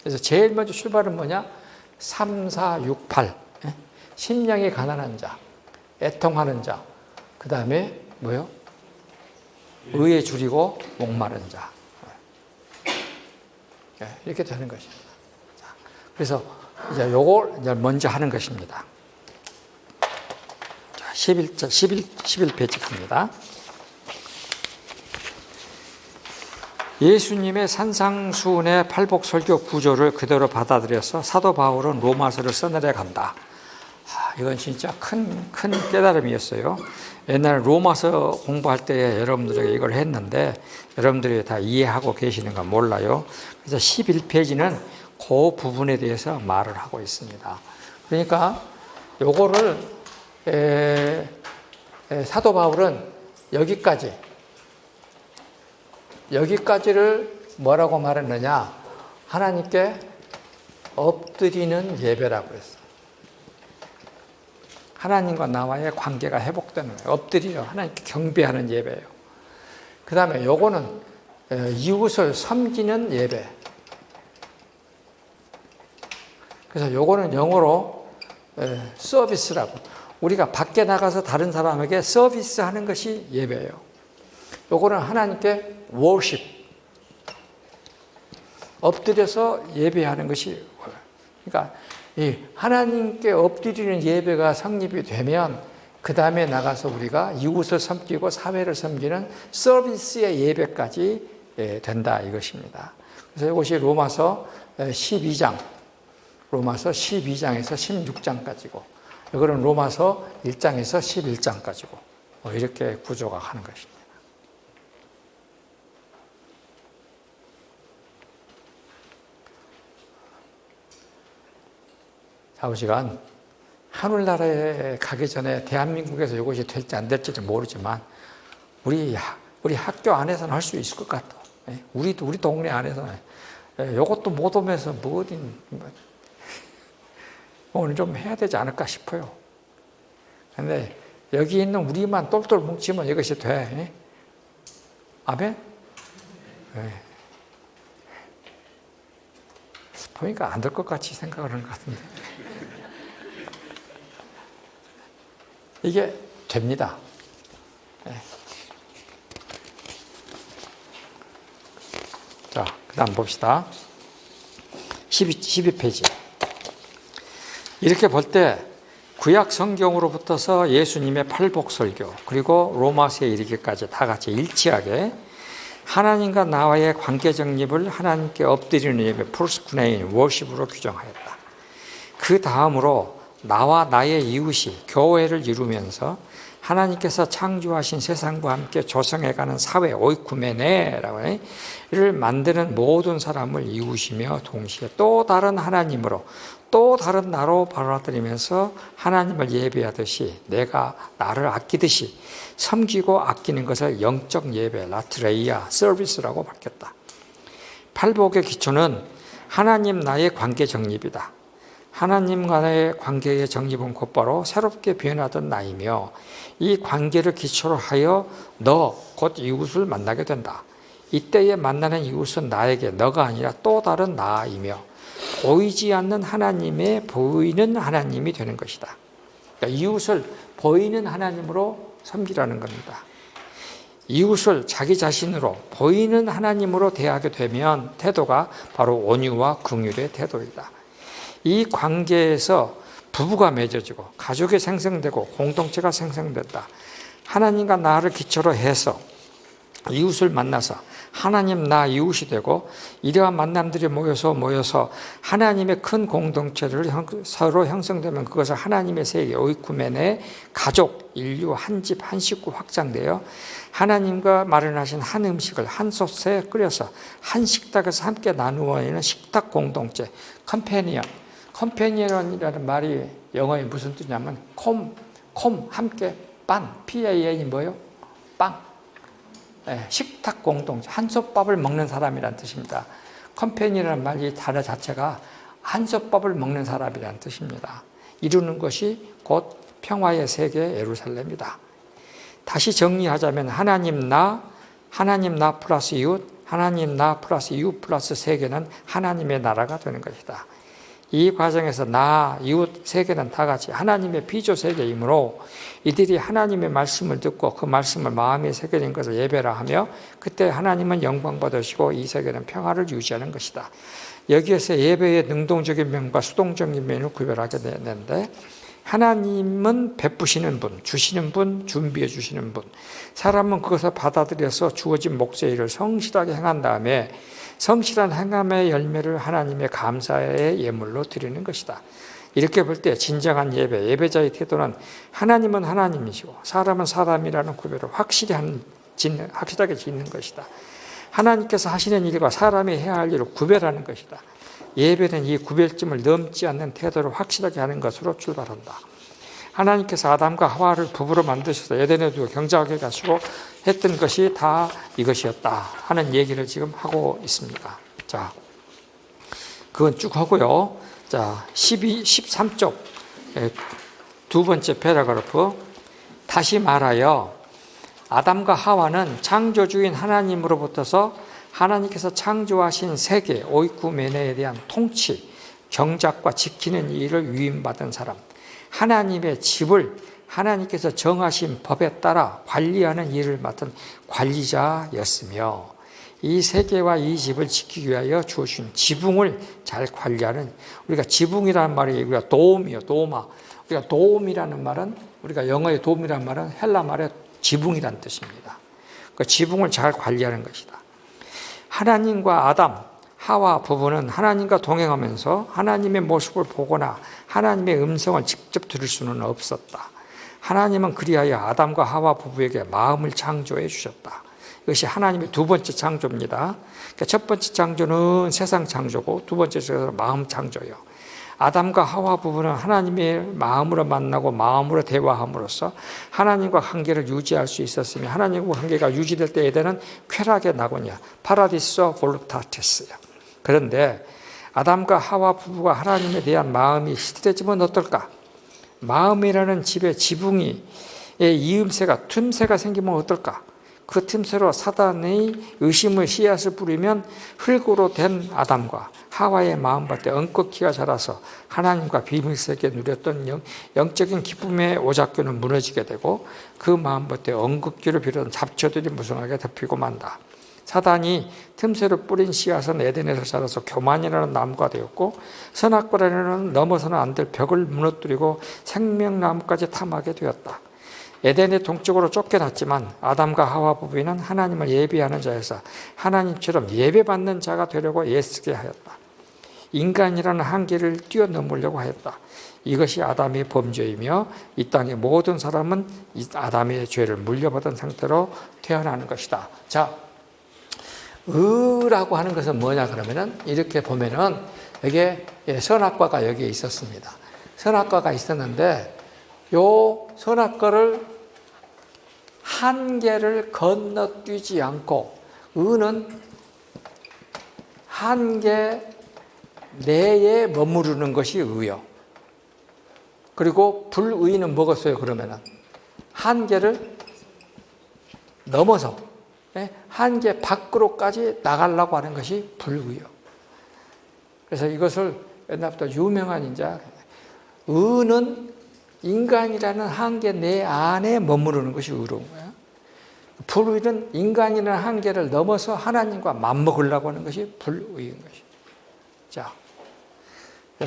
그래서 제일 먼저 출발은 뭐냐? 3, 4, 6, 8. 심령이 가난한 자, 애통하는 자, 그 다음에 뭐요? 의에 줄이고 목마른 자. 이렇게 되는 것입니다. 그래서 이제 요걸 이제 먼저 하는 것입니다. 자, 11페이지 갑니다. 예수님의 산상수훈의 팔복설교 구조를 그대로 받아들여서 사도 바울은 로마서를 써내려 간다. 이건 진짜 큰 깨달음이었어요. 옛날 로마서 공부할 때 여러분들에게 이걸 했는데 여러분들이 다 이해하고 계시는 건 몰라요. 그래서 11페이지는 그 부분에 대해서 말을 하고 있습니다. 그러니까 요거를 사도 바울은 여기까지를 뭐라고 말했느냐? 하나님께 엎드리는 예배라고 했어요. 하나님과 나와의 관계가 회복되는 거예요. 엎드려 하나님께 경배하는 예배예요. 그 다음에 요거는 이웃을 섬기는 예배. 그래서 요거는 영어로 서비스라고. 우리가 밖에 나가서 다른 사람에게 서비스하는 것이 예배예요. 요거는 하나님께 워십. 엎드려서 예배하는 것이. 그러니까 이 하나님께 엎드리는 예배가 성립이 되면 그 다음에 나가서 우리가 이웃을 섬기고 사회를 섬기는 서비스의 예배까지 된다 이것입니다. 그래서 이것이 로마서 12장, 로마서 12장에서 16장까지고 이거는 로마서 1장에서 11장까지고 이렇게 구조가 가는 것입니다. 좌우지간 하늘나라에 가기 전에 대한민국에서 이것이 될지 안 될지는 모르지만 우리 학교 안에서는 할 수 있을 것 같아. 우리 동네 안에서는 이것도 못 오면서 뭐든 오늘 좀 해야 되지 않을까 싶어요. 그런데 여기 있는 우리만 똘똘 뭉치면 이것이 돼. 아멘? 네. 보니까 안 될 것 같이 생각을 하는 것 같은데. 이게 됩니다. 네. 자, 그 다음 봅시다. 12페이지. 이렇게 볼 때 구약 성경으로부터서 예수님의 팔복설교 그리고 로마서에 이르기까지 다 같이 일치하게 하나님과 나와의 관계 정립을 하나님께 엎드리는 예배 프로스쿠네인 워십으로 규정하였다. 그 다음으로 나와 나의 이웃이 교회를 이루면서 하나님께서 창조하신 세상과 함께 조성해가는 사회 오이쿠메네라고 이를 만드는 모든 사람을 이웃이며 동시에 또 다른 하나님으로 또 다른 나로 받아들이면서 하나님을 예배하듯이 내가 나를 아끼듯이 섬기고 아끼는 것을 영적 예배 라트레이아 서비스라고 바뀌었다. 팔복의 기초는 하나님 나의 관계 정립이다. 하나님과의 관계의 정립은 곧바로 새롭게 변하던 나이며 이 관계를 기초로 하여 너 곧 이웃을 만나게 된다. 이때에 만나는 이웃은 나에게 너가 아니라 또 다른 나이며 보이지 않는 하나님의 보이는 하나님이 되는 것이다. 그러니까 이웃을 보이는 하나님으로 섬기라는 겁니다. 이웃을 자기 자신으로 보이는 하나님으로 대하게 되면 태도가 바로 온유와 긍휼의 태도이다. 이 관계에서 부부가 맺어지고 가족이 생성되고 공동체가 생성된다. 하나님과 나를 기초로 해서 이웃을 만나서 하나님 나 이웃이 되고 이러한 만남들이 모여서 하나님의 큰 공동체를 서로 형성되면 그것을 하나님의 세계 오이쿠멘의 가족, 인류, 한 집, 한 식구 확장되어 하나님과 마련하신 한 음식을 한 솥에 끓여서 한 식탁에서 함께 나누어 있는 식탁 공동체 컴패니언이라는 말이 영어에 무슨 뜻이냐면 함께 반 PAN이 뭐예요? 빵. 식탁 공동체, 한솥밥을 먹는 사람이란 뜻입니다. 컴패니라는 말이 단어 자체가 한솥밥을 먹는 사람이란 뜻입니다. 이루는 것이 곧 평화의 세계 예루살렘이다. 다시 정리하자면 하나님 나 플러스 이웃, 하나님 나 플러스 이웃 플러스 세계는 하나님의 나라가 되는 것이다. 이 과정에서 나, 이웃, 세계는 다 같이 하나님의 피조 세계이므로 이들이 하나님의 말씀을 듣고 그 말씀을 마음에 새겨진 것을 예배라 하며 그때 하나님은 영광 받으시고 이 세계는 평화를 유지하는 것이다. 여기에서 예배의 능동적인 면과 수동적인 면을 구별하게 되는데 하나님은 베푸시는 분, 주시는 분, 준비해 주시는 분. 사람은 그것을 받아들여서 주어진 몫의 일을 성실하게 행한 다음에 성실한 행함의 열매를 하나님의 감사의 예물로 드리는 것이다. 이렇게 볼 때 진정한 예배자의 태도는 하나님은 하나님이시고 사람은 사람이라는 구별을 확실하게 짓는 것이다. 하나님께서 하시는 일과 사람이 해야 할 일을 구별하는 것이다. 예배는 이 구별점을 넘지 않는 태도를 확실하게 하는 것으로 출발한다. 하나님께서 아담과 하와를 부부로 만드셔서 에덴에 두고 경작하게 하시고 했던 것이 다 이것이었다 하는 얘기를 지금 하고 있습니다. 자, 그건 쭉 하고요. 자, 13쪽 두 번째 패러그래프. 다시 말하여 아담과 하와는 창조주인 하나님으로부터서 하나님께서 창조하신 세계 오이쿠메네에 대한 통치, 경작과 지키는 일을 위임받은 사람, 하나님의 집을 하나님께서 정하신 법에 따라 관리하는 일을 맡은 관리자였으며 이 세계와 이 집을 지키기 위하여 주어진 지붕을 잘 관리하는, 우리가 지붕이라는 말이 우리가 도움이요, 도마. 우리가 도움이라는 말은, 우리가 영어의 도움이라는 말은 헬라 말의 지붕이라는 뜻입니다. 그 지붕을 잘 관리하는 것이다. 하나님과 아담, 하와 부부는 하나님과 동행하면서 하나님의 모습을 보거나 하나님의 음성을 직접 들을 수는 없었다. 하나님은 그리하여 아담과 하와 부부에게 마음을 창조해 주셨다. 이것이 하나님의 두 번째 창조입니다. 그러니까 첫 번째 창조는 세상 창조고 두 번째 창조는 마음 창조예요. 아담과 하와 부부는 하나님의 마음으로 만나고 마음으로 대화함으로써 하나님과 관계를 유지할 수 있었으며 하나님과 관계가 유지될 때 에덴은 쾌락의 낙원이야. 파라디소 볼루타티스야. 그런데 아담과 하와 부부가 하나님에 대한 마음이 시들해지면 어떨까? 마음이라는 집에 지붕이 이음새가 틈새가 생기면 어떨까? 그 틈새로 사단의 의심의 씨앗을 뿌리면 흙으로 된 아담과 하와의 마음밭에 엉겅퀴가 자라서 하나님과 비밀스럽게 누렸던 영적인 기쁨의 오작교는 무너지게 되고 그 마음밭에 엉겅퀴를 비롯한 잡초들이 무성하게 덮이고 만다. 사단이 틈새로 뿌린 씨앗은 에덴에서 자라서 교만이라는 나무가 되었고 선악과라는 넘어서는 안 될 벽을 무너뜨리고 생명나무까지 탐하게 되었다. 에덴의 동쪽으로 쫓겨났지만 아담과 하와 부부는 하나님을 예배하는 자여서 하나님처럼 예배받는 자가 되려고 애쓰게 하였다. 인간이라는 한계를 뛰어넘으려고 하였다. 이것이 아담의 범죄이며 이 땅의 모든 사람은 이 아담의 죄를 물려받은 상태로 태어나는 것이다. 자, 의라고 하는 것은 뭐냐 그러면은 이렇게 보면은 여기에 선악과가 여기에 있었습니다. 선악과가 있었는데 요 선악과를 한계를 건너뛰지 않고 의는 한계 내에 머무르는 것이 의요. 그리고 불의는 뭐겠어요? 그러면은 한계를 넘어서 한계 밖으로까지 나가려고 하는 것이 불의요. 그래서 이것을 옛날부터 유명한 이제 의는 인간이라는 한계 내 안에 머무르는 것이 의로운 거예요. 불의는 인간이라는 한계를 넘어서 하나님과 맞먹으려고 하는 것이 불의인 것이죠. 자,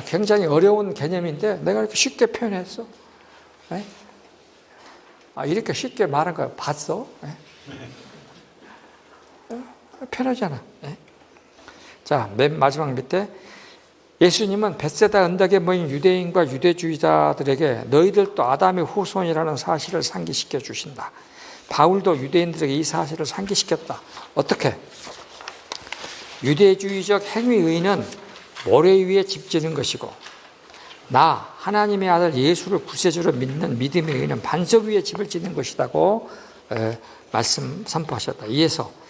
굉장히 어려운 개념인데 내가 이렇게 쉽게 표현했어. 이렇게 쉽게 말한 거 봤어? 편하잖아. 자, 맨 마지막 밑에 예수님은 벳세다 언덕에 모인 유대인과 유대주의자들에게 너희들도 아담의 후손이라는 사실을 상기시켜 주신다. 바울도 유대인들에게 이 사실을 상기시켰다. 어떻게? 유대주의적 행위의는 모래 위에 집 지는 것이고 나 하나님의 아들 예수를 구세주로 믿는 믿음의 의는 반석 위에 집을 짓는 것이라고 선포하셨다. 이에서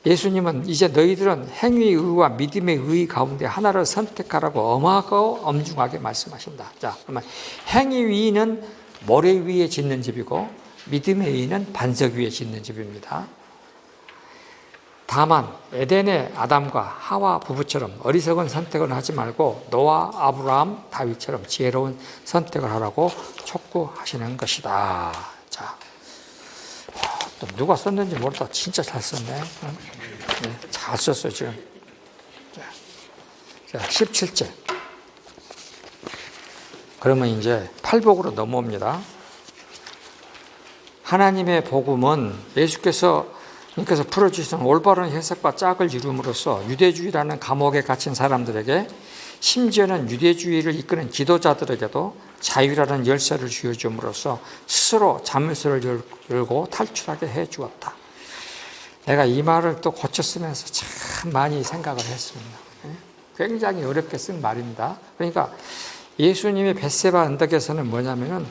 예수님은 이제 너희들은 행위의 의와 믿음의 의 가운데 하나를 선택하라고 엄하고 엄중하게 말씀하신다. 자, 그러면 행위의는 모래 위에 짓는 집이고 믿음의 의는 반석 위에 짓는 집입니다. 다만 에덴의 아담과 하와 부부처럼 어리석은 선택을 하지 말고 노아, 아브라함, 다윗처럼 지혜로운 선택을 하라고 촉구하시는 것이다. 자, 또 누가 썼는지 모르다 진짜 잘 썼네. 네, 잘 썼어요 지금. 자, 17절. 그러면 이제 팔복으로 넘어옵니다. 하나님의 복음은 예수께서 풀어주신 올바른 해석과 짝을 이룸으로써 유대주의라는 감옥에 갇힌 사람들에게 심지어는 유대주의를 이끄는 지도자들에게도 자유라는 열쇠를 쥐어줌으로써 스스로 자물쇠를 열고 탈출하게 해주었다. 내가 이 말을 또 고쳐 쓰면서 참 많이 생각을 했습니다. 굉장히 어렵게 쓴 말입니다. 그러니까 예수님의 벳세바 언덕에서는 뭐냐면은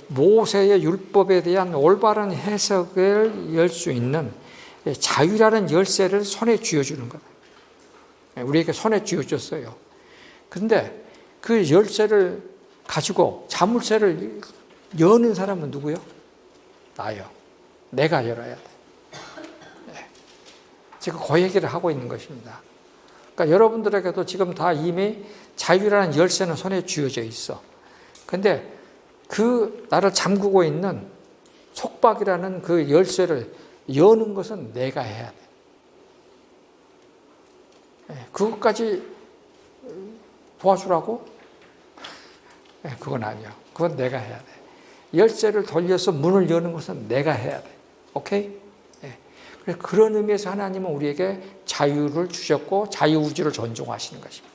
모세의 율법에 대한 올바른 해석을 열 수 있는 자유라는 열쇠를 손에 쥐어주는 거예요. 우리에게 손에 쥐어줬어요. 그런데 그 열쇠를 가지고 자물쇠를 여는 사람은 누구요? 나요. 내가 열어야 돼. 네. 지금 그 얘기를 하고 있는 것입니다. 그러니까 여러분들에게도 지금 다 이미 자유라는 열쇠는 손에 쥐어져 있어. 근데 그 나를 잠그고 있는 속박이라는 그 열쇠를 여는 것은 내가 해야 돼. 그것까지 도와주라고? 그건 아니야. 그건 내가 해야 돼. 열쇠를 돌려서 문을 여는 것은 내가 해야 돼. 오케이? 그래서 그런 의미에서 하나님은 우리에게 자유를 주셨고 자유우주를 존중하시는 것입니다.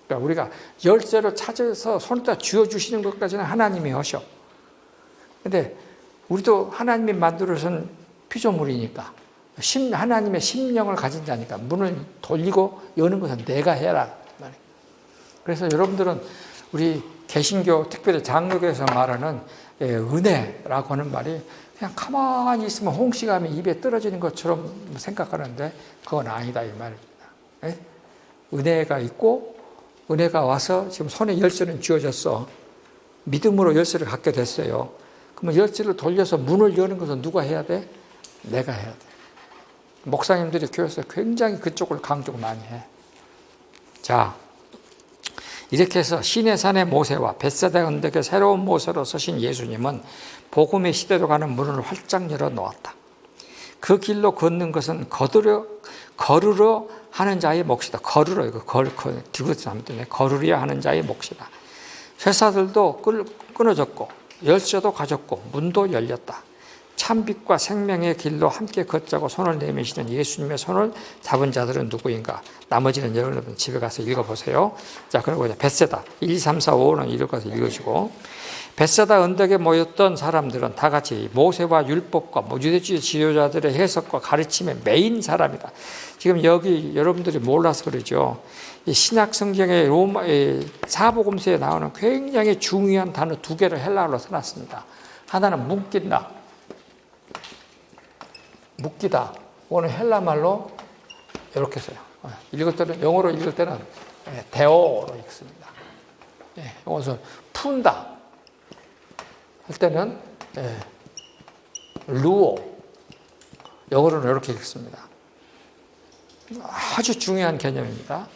그러니까 우리가 열쇠를 찾아서 손에다 쥐어주시는 것까지는 하나님이 하셔. 근데 우리도 하나님이 만들어준 피조물이니까 하나님의 심령을 가진 자니까 문을 돌리고 여는 것은 내가 해라. 그래서 여러분들은 우리 개신교 특별히 장로교에서 말하는 은혜라고 하는 말이 그냥 가만히 있으면 홍시감이 입에 떨어지는 것처럼 생각하는데 그건 아니다 이 말입니다. 은혜가 있고 은혜가 와서 지금 손에 열쇠는 쥐어졌어. 믿음으로 열쇠를 갖게 됐어요. 그러면 열쇠를 돌려서 문을 여는 것은 누가 해야 돼? 내가 해야 돼. 목사님들이 교회에서 굉장히 그쪽을 강조 많이 해. 자, 이렇게 해서 시내산의 모세와 벳세다 언덕의 새로운 모세로 서신 예수님은 복음의 시대로 가는 문을 활짝 열어 놓았다. 그 길로 걷는 것은 걸으려 하는 자의 몫이다. 걸으려 하는 자의 몫이다. 쇠사들도 끊어졌고 열쇠도 가졌고 문도 열렸다. 참빛과 생명의 길로 함께 걷자고 손을 내미시는 예수님의 손을 잡은 자들은 누구인가? 나머지는 여러분 집에 가서 읽어보세요. 자, 그리고 이제 벳세다 1, 2, 3, 4, 5는 읽어서 읽으시고 벳세다 언덕에 모였던 사람들은 다 같이 모세와 율법과 유대주의 지도자들의 해석과 가르침의 메인 사람이다. 지금 여기 여러분들이 몰라서 그러죠. 이 신약 성경의 사복음서에 나오는 굉장히 중요한 단어 두 개를 헬라어로 써놨습니다. 하나는 묶인다. 묶이다. 오늘 헬라 말로 이렇게 써요. 읽을 때는 영어로 읽을 때는 데오로 읽습니다. 여기서 푼다 할 때는 루오. 영어로는 이렇게 읽습니다. 아주 중요한 개념입니다.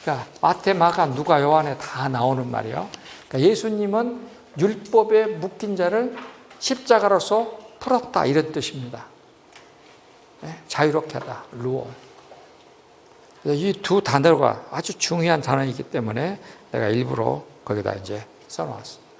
그러니까 마태, 마가, 누가, 요한에 다 나오는 말이에요. 그러니까 예수님은 율법에 묶인 자를 십자가로서 풀었다 이런 뜻입니다. 자유롭게 하다, 루오. 이 두 단어가 아주 중요한 단어이기 때문에 내가 일부러 거기다 이제 써놓았습니다.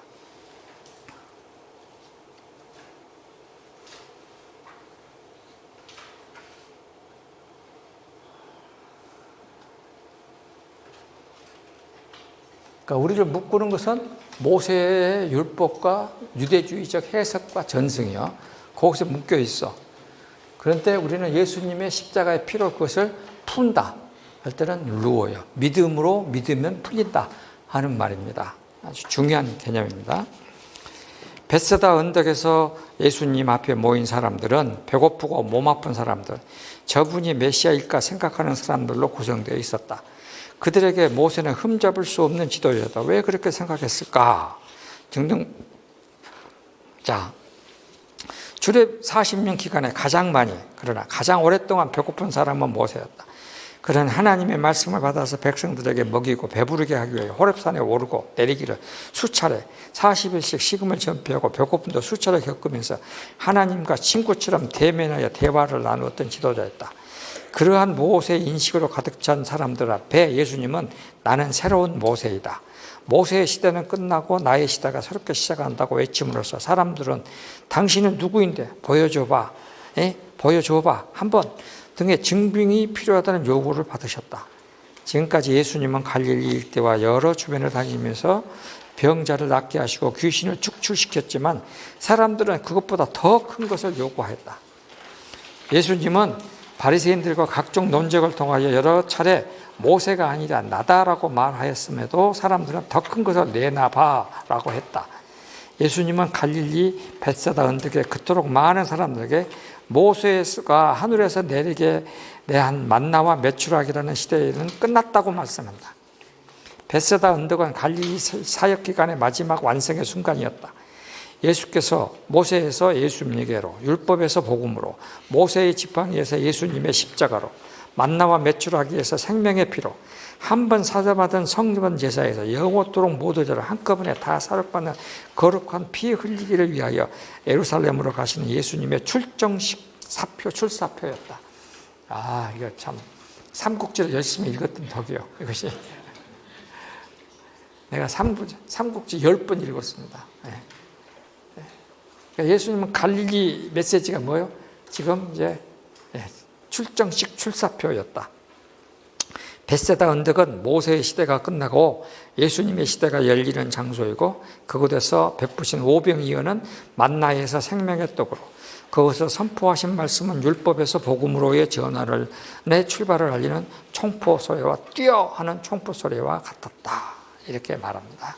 그러니까 우리를 묶는 것은 모세의 율법과 유대주의적 해석과 전승이요. 거기서 묶여 있어. 그런데 우리는 예수님의 십자가의 피로 그것을 푼다 할 때는 루어요. 믿음으로 믿으면 풀린다 하는 말입니다. 아주 중요한 개념입니다. 벳세다 언덕에서 예수님 앞에 모인 사람들은 배고프고 몸 아픈 사람들, 저분이 메시아일까 생각하는 사람들로 구성되어 있었다. 그들에게 모세는 흠잡을 수 없는 지도자다. 왜 그렇게 생각했을까? 등등. 자, 출애굽 40년 기간에 가장 많이 그러나 가장 오랫동안 배고픈 사람은 모세였다. 그는 하나님의 말씀을 받아서 백성들에게 먹이고 배부르게 하기 위해 호렙산에 오르고 내리기를 수차례 40일씩 식음을 전폐하고 배고픔도 수차례 겪으면서 하나님과 친구처럼 대면하여 대화를 나누었던 지도자였다. 그러한 모세의 인식으로 가득 찬 사람들 앞에 예수님은 나는 새로운 모세이다. 모세의 시대는 끝나고 나의 시대가 새롭게 시작한다고 외침으로써 사람들은 당신은 누구인데 보여줘봐. 보여줘봐. 한번 등의 증빙이 필요하다는 요구를 받으셨다. 지금까지 예수님은 갈릴리 일대와 여러 주변을 다니면서 병자를 낫게 하시고 귀신을 축출시켰지만 사람들은 그것보다 더 큰 것을 요구했다. 예수님은 바리새인들과 각종 논쟁을 통하여 여러 차례 모세가 아니라 나다라고 말하였음에도 사람들은 더 큰 것을 내놔봐라고 했다. 예수님은 갈릴리 벳세다 언덕에 그토록 많은 사람들에게 모세가 하늘에서 내리게 내한 만나와 메추라기라는 시대에는 끝났다고 말씀한다. 벳세다 언덕은 갈릴리 사역 기간의 마지막 완성의 순간이었다. 예수께서 모세에서 예수님에게로, 율법에서 복음으로, 모세의 지팡이에서 예수님의 십자가로, 만나와 메추라기에서 생명의 피로, 한 번 사자받은 성전 제사에서 영원토록 모두 저를 한꺼번에 다 사력받는 거룩한 피 흘리기를 위하여 예루살렘으로 가시는 예수님의 출정식 사표, 출사표였다. 아, 이거 참 삼국지를 열심히 읽었던 덕이요. 이것이 내가 삼국지 10번 읽었습니다. 그러니까 예수님은 갈릴리 메시지가 뭐예요? 지금 이제 출정식 출사표였다. 벳세다 언덕은 모세의 시대가 끝나고 예수님의 시대가 열리는 장소이고, 그곳에서 베푸신 오병이어는 만나에서 생명의 떡으로, 그것을 선포하신 말씀은 율법에서 복음으로의 전환을, 내 출발을 알리는 총포 소리와 뛰어 하는 총포 소리와 같았다. 이렇게 말합니다.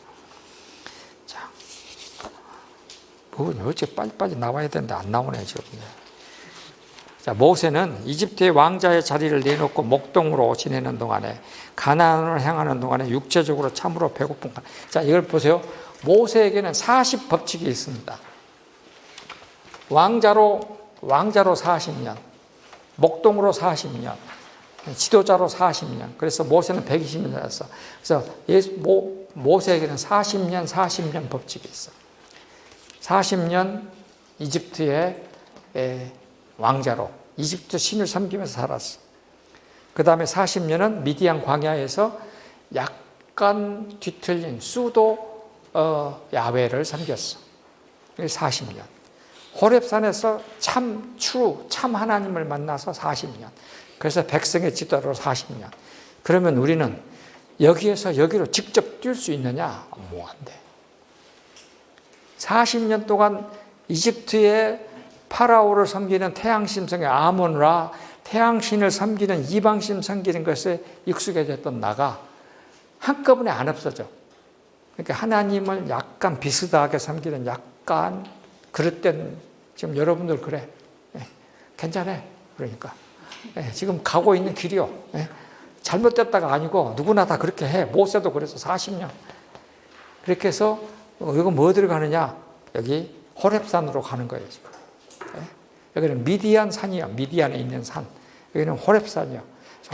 자, 뭐 어째 빨리빨리 나와야 되는데 안 나오네 지금. 자, 모세는 이집트의 왕자의 자리를 내놓고 목동으로 지내는 동안에, 가나안을 향하는 동안에 육체적으로 참으로 배고픈. 자, 이걸 보세요. 모세에게는 40법칙이 있습니다. 왕자로 40년, 목동으로 40년, 지도자로 40년. 그래서 모세는 120년 살았어. 그래서 모세에게는 40년 법칙이 있어. 40년 이집트의 왕자로 이집트 신을 섬기면서 살았어. 그 다음에 40년은 미디안 광야에서 약간 뒤틀린 수도 야훼를 섬겼어. 40년. 호렙산에서 참 하나님을 만나서 40년. 그래서 백성의 지도로 40년. 그러면 우리는 여기에서 여기로 직접 뛸 수 있느냐? 뭐 안 돼. 40년 동안 이집트의 파라오를 섬기는 태양신성의 아몬라, 태양신을 섬기는 이방신 섬기는 것에 익숙해졌던 나가 한꺼번에 안 없어져. 그러니까 하나님을 약간 비슷하게 섬기는 약간 그릇된, 지금 여러분들 그래. 괜찮아. 그러니까. 지금 가고 있는 길이요. 잘못됐다가 아니고 누구나 다 그렇게 해. 모세도 그래서 40년. 그렇게 해서 이거 뭐 어디로 가느냐? 여기 호렙산으로 가는 거예요, 지금. 여기는 미디안 산이야. 미디안에 있는 산. 여기는 호렙산이야.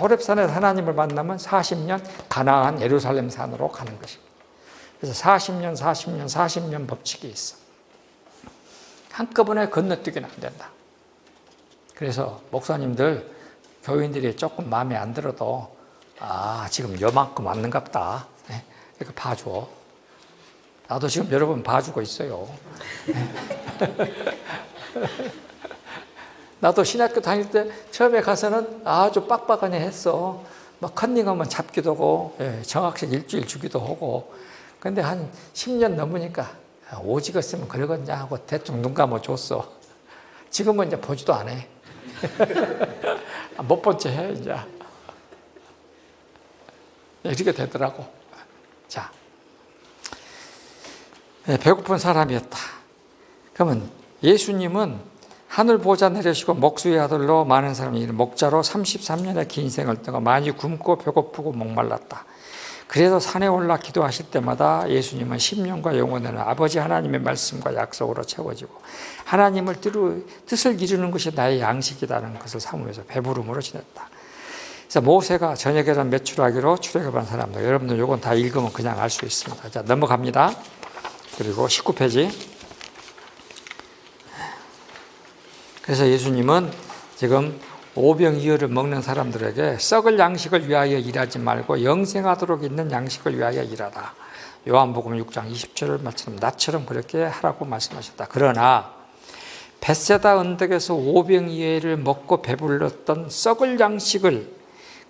호렙산에서 하나님을 만나면 40년 가나안 예루살렘 산으로 가는 것입니다. 그래서 40년 법칙이 있어. 한꺼번에 건너뛰기는 안 된다. 그래서 목사님들, 교인들이 조금 마음에 안 들어도 지금 요만큼 왔는갑다. 이렇게 봐줘. 나도 지금 여러분 봐주고 있어요. 나도 신학교 다닐 때 처음에 가서는 아주 빡빡하게 했어. 막 컨닝하면 잡기도 하고, 정학식 일주일 주기도 하고. 근데 한 10년 넘으니까 오지게 쓰면 그러겠냐 하고 대충 눈 감아 줬어. 지금은 이제 보지도 안 해. 못 본 채 해, 이제. 이렇게 되더라고. 자. 배고픈 사람이었다. 그러면 예수님은 하늘 보좌 내려시고 목수의 아들로 많은 사람이 목자로 33년의 긴 생을 떠가 많이 굶고 배고프고 목말랐다. 그래도 산에 올라 기도하실 때마다 예수님은 심령과 영혼에는 아버지 하나님의 말씀과 약속으로 채워지고 하나님을 뜻을 이루는 것이 나의 양식이라는 것을 삼으면서 배부름으로 지냈다. 그래서 모세가 저녁에는 메추라기로 출애굽한 사람들, 여러분들 이건 다 읽으면 그냥 알 수 있습니다. 자, 넘어갑니다. 그리고 19페이지. 그래서 예수님은 지금 오병이어를 먹는 사람들에게 썩을 양식을 위하여 일하지 말고 영생하도록 있는 양식을 위하여 일하라. 요한복음 6장 20절을 말씀 나처럼 그렇게 하라고 말씀하셨다. 그러나 벳세다 언덕에서 오병이어를 먹고 배불렀던 썩을 양식을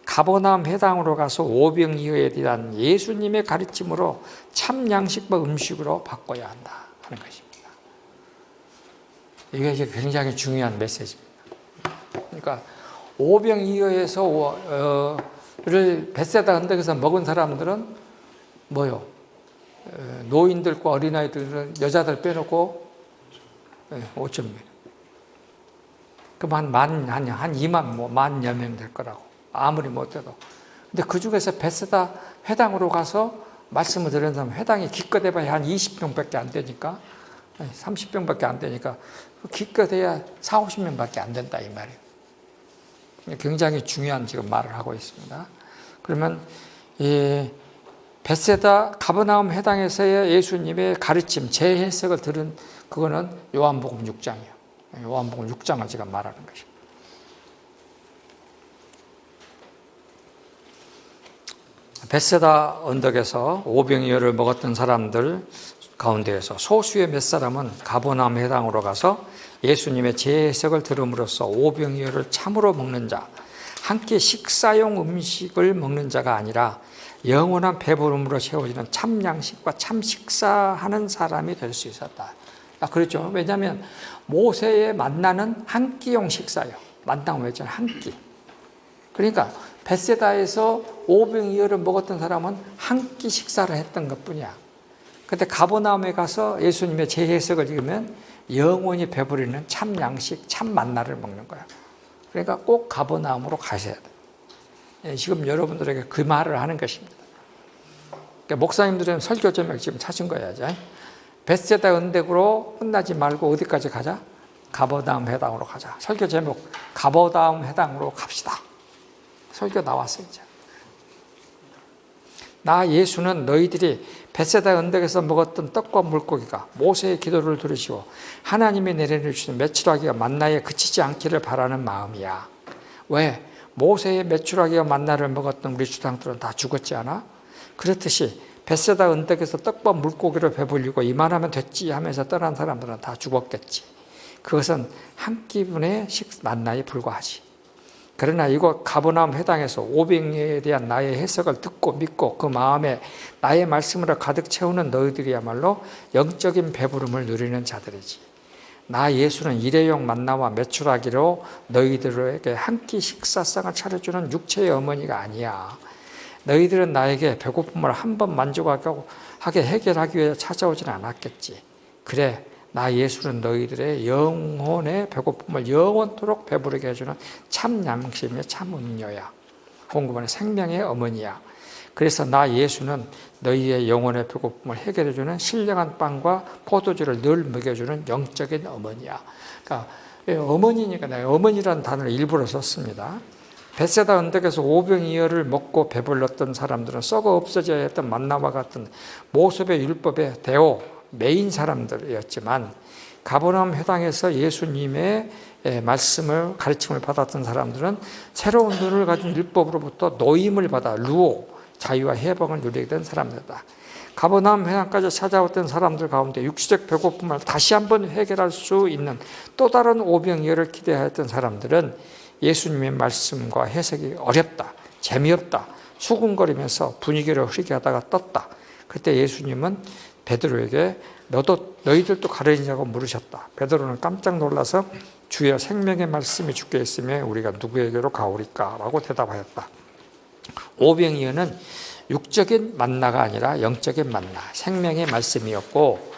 가버나움 회당으로 가서 오병이어에 대한 예수님의 가르침으로 참 양식과 음식으로 바꿔야 한다 하는 것입니다. 이게 이제 굉장히 중요한 메시지입니다. 그러니까 오병이어에서 를 벳세다 언덕에서 먹은 사람들은 뭐요? 노인들과 어린아이들은 여자들 빼놓고 5,000명. 그럼 한 2만, 10,000여 명 될 거라고. 아무리 못해도. 근데 그 중에서 베세다 회당으로 가서 말씀을 들은 사람, 회당이 기껏해봐야 한 20명밖에 안 되니까, 30명밖에 안 되니까, 기껏해야 4, 50명밖에 안 된다, 이 말이에요. 굉장히 중요한 지금 말을 하고 있습니다. 그러면, 이 베세다 가버나움 회당에서의 예수님의 가르침, 재해석을 들은 그거는 요한복음 6장이에요. 요한복음 6장을 지금 말하는 것입니다. 베세다 언덕에서 오병이어를 먹었던 사람들 가운데에서 소수의 몇 사람은 가버나움 회당으로 가서 예수님의 재해석을 들음으로써 오병이어를 참으로 먹는 자, 한 끼 식사용 음식을 먹는 자가 아니라 영원한 배부름으로 채워지는 참 양식과 참 식사하는 사람이 될 수 있었다. 그렇죠. 왜냐하면 모세의 만나는 한 끼용 식사예요. 만나고 했잖아요. 한 끼. 그러니까 베세다에서 오병이어를 먹었던 사람은 한 끼 식사를 했던 것뿐이야. 근데 가버나움에 가서 예수님의 재해석을 읽으면 영원히 배부르는 참 양식, 참 만나를 먹는 거야. 그러니까 꼭 가버나움으로 가셔야 돼. 지금 여러분들에게 그 말을 하는 것입니다. 그러니까 목사님들은 설교 제목 지금 찾은 거야. 베세다 언덕으로 끝나지 말고 어디까지 가자? 가버나움 회당으로 가자. 설교 제목 가버나움 회당으로 갑시다. 설교 나왔어요. 이제. 나 예수는 너희들이 베세다 언덕에서 먹었던 떡과 물고기가 모세의 기도를 들으시고 하나님이 내려주시는 메추라기가 만나에 그치지 않기를 바라는 마음이야. 왜? 모세의 메추라기와 만나를 먹었던 우리 주당들은 다 죽었지 않아? 그렇듯이 베세다 언덕에서 떡과 물고기를 배불리고 이만하면 됐지 하면서 떠난 사람들은 다 죽었겠지. 그것은 한 끼분의 만나에 불과하지. 그러나 이곳 가버나움 회당에서 오병이어에 대한 나의 해석을 듣고 믿고 그 마음에 나의 말씀으로 가득 채우는 너희들이야말로 영적인 배부름을 누리는 자들이지. 나 예수는 일회용 만나와 메추라기로 너희들에게 한 끼 식사상을 차려주는 육체의 어머니가 아니야. 너희들은 나에게 배고픔을 한 번 만족하게 해결하기 위해 찾아오지는 않았겠지. 그래, 나 예수는 너희들의 영혼의 배고픔을 영원토록 배부르게 해주는 참 양심의 참 음료야. 공급하는 생명의 어머니야. 그래서 나 예수는 너희의 영혼의 배고픔을 해결해주는 신령한 빵과 포도주를 늘 먹여주는 영적인 어머니야. 그러니까 어머니니까 내가 어머니라는 단어를 일부러 썼습니다. 베세다 언덕에서 오병이어를 먹고 배불렀던 사람들은 썩어 없어져야 했던 만나와 같은 모세의 율법의 대오, 메인 사람들이었지만 가버나움 회당에서 예수님의 말씀을 가르침을 받았던 사람들은 새로운 눈을 가진 율법으로부터 노임을 받아 루오, 자유와 해방을 누리게 된 사람들이다. 가버나움 회당까지 찾아왔던 사람들 가운데 육체적 배고픔을 다시 한번 해결할 수 있는 또 다른 오병이어를 기대하였던 사람들은 예수님의 말씀과 해석이 어렵다, 재미없다, 수군거리면서 분위기를 흐리게 하다가 떴다. 그때 예수님은 베드로에게 너희들도 가르치냐고 물으셨다. 베드로는 깜짝 놀라서 주여 생명의 말씀이 주께 있으면 우리가 누구에게로 가오리까? 라고 대답하였다. 오병이어는 육적인 만나가 아니라 영적인 만나, 생명의 말씀이었고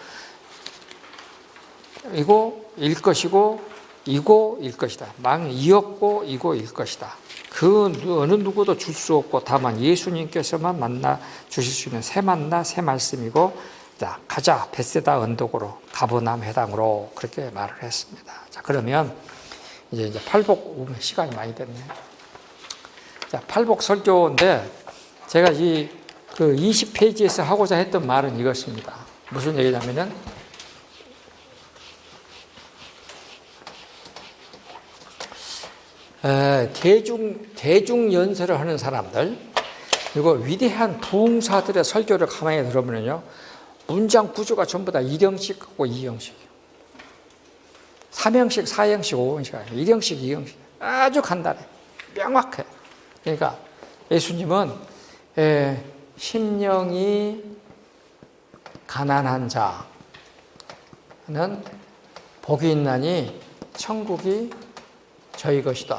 이고 일 것이고 이고 일 것이다. 망이었고 이고 일 것이다. 그 어느 누구도 줄 수 없고 다만 예수님께서만 만나 주실 수 있는 새 만나, 새 말씀이고 자, 가자 베세다 언덕으로 가버나움 회당으로 그렇게 말을 했습니다. 자, 그러면 이제 팔복 시간이 많이 됐네. 자, 팔복 설교인데 제가 그 20페이지에서 하고자 했던 말은 이것입니다. 무슨 얘기냐면은 대중 연설을 하는 사람들 그리고 위대한 부흥사들의 설교를 가만히 들어보면요. 문장 구조가 전부 다 1형식하고 2형식이에요. 3형식, 4형식, 5형식 아니에요. 1형식, 2형식. 아주 간단해. 명확해. 그러니까 예수님은 심령이 가난한 자는 복이 있나니 천국이 저희 것이다.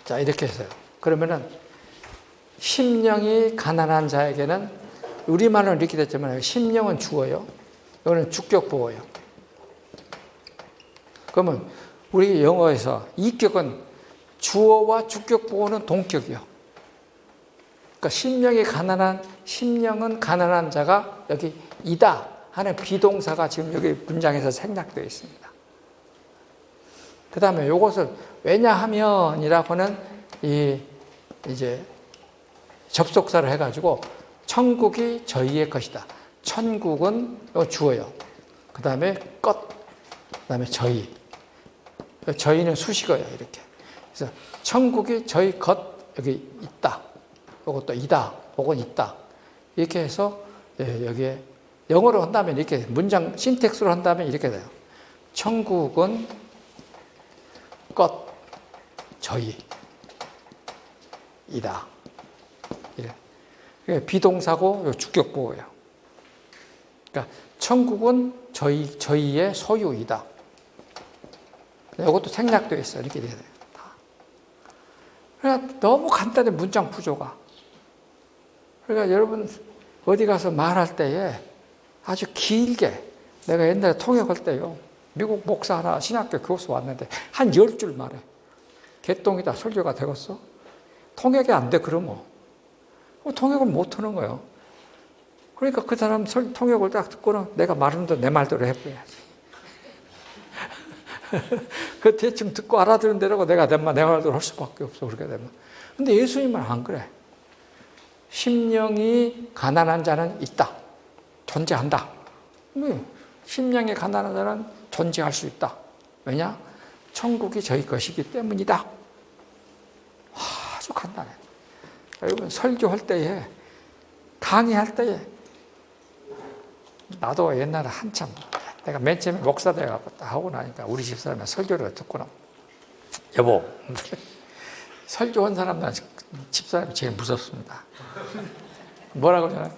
자, 이렇게 했어요. 그러면은 심령이 가난한 자에게는 우리말로는 이렇게 됐지만 심령은 주어요. 이거는 주어와 주격보호는 동격이요. 그러니까 심령은 가난한 자가 여기 이다 하는 비동사가 지금 여기 문장에서 생략되어 있습니다. 그 다음에 이것을 왜냐하면이라고는 이제 접속사를 해가지고 천국이 저희의 것이다. 천국은 주어요. 그 다음에 것, 그 다음에 저희. 저희는 수식어예요. 이렇게. 그래서 천국이 저희 것 여기 있다. 이것도 이다. 혹은 있다. 이렇게 해서 여기에 영어로 한다면 이렇게 문장 신텍스로 한다면 이렇게 돼요. 천국은 것 저희 이다. 이래. 비동사고 주격보호예요. 그러니까 천국은 저희의 소유이다. 이것도 생략되어 있어요. 이렇게 돼야 돼요. 그러니까 너무 간단해 문장 구조가. 그러니까 여러분 어디 가서 말할 때에 아주 길게 내가 옛날에 통역할 때요. 미국 목사 하나 신학교 교수 왔는데 한 10줄 말해. 개똥이다 설교가 되겠어? 통역이 안 돼 그러면. 통역을 못 하는 거예요. 그러니까 그 사람 통역을 딱 듣고는 내가 말하는 대로 내 말대로 해버려야지. 그 대충 듣고 알아들은 대로 내가 내 말대로 할 수밖에 없어. 그렇게 되면. 근데 예수님은 안 그래. 심령이 가난한 자는 있다. 존재한다. 심령이 가난한 자는 존재할 수 있다. 왜냐? 천국이 저희 것이기 때문이다. 아주 간단해. 여러분 설교할 때에 강의할 때에 나도 옛날에 한참 내가 맨 처음에 목사 돼가지고 하고 나니까 우리 집사람이 설교를 듣고는 여보 설교한 사람은 집사람이 제일 무섭습니다. 뭐라고 하잖아요.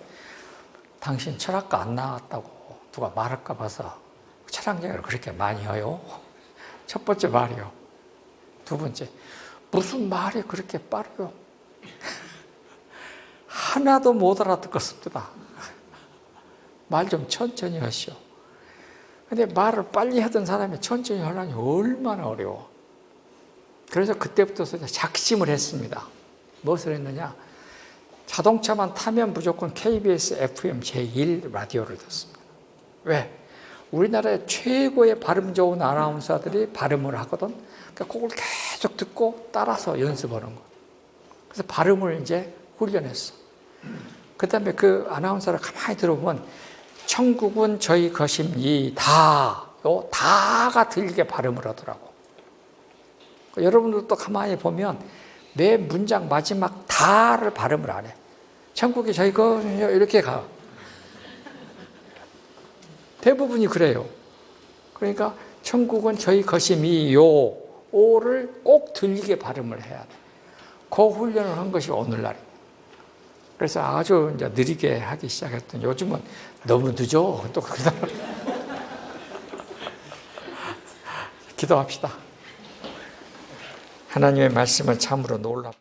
당신 철학과 안 나왔다고 누가 말할까 봐서 철학 얘기를 그렇게 많이 해요. 첫 번째 말이요. 두 번째 무슨 말이 그렇게 빠르요. 하나도 못 알아듣겠습니다. 말 좀 천천히 하시오. 근데 말을 빨리 하던 사람이 천천히 하려니 얼마나 어려워. 그래서 그때부터 작심을 했습니다. 무엇을 했느냐? 자동차만 타면 무조건 KBS FM 제1 라디오를 듣습니다. 왜? 우리나라의 최고의 발음 좋은 아나운서들이 발음을 하거든. 그러니까 그걸 계속 듣고 따라서 연습하는 거. 그래서 발음을 이제 훈련했어. 그 다음에 그 아나운서를 가만히 들어보면 천국은 저희 것입니다. 요 다가 들리게 발음을 하더라고. 여러분들도 가만히 보면 내 문장 마지막 다를 발음을 안 해. 천국이 저희 것 이렇게 가. 대부분이 그래요. 그러니까 천국은 저희 것임이요. 오를 꼭 들리게 발음을 해야 돼. 그 훈련을 한 것이 오늘날입니다. 그래서 아주 이제 느리게 하기 시작했더니 요즘은 너무 늦어. 또 기도합시다. 하나님의 말씀은 참으로 놀랍고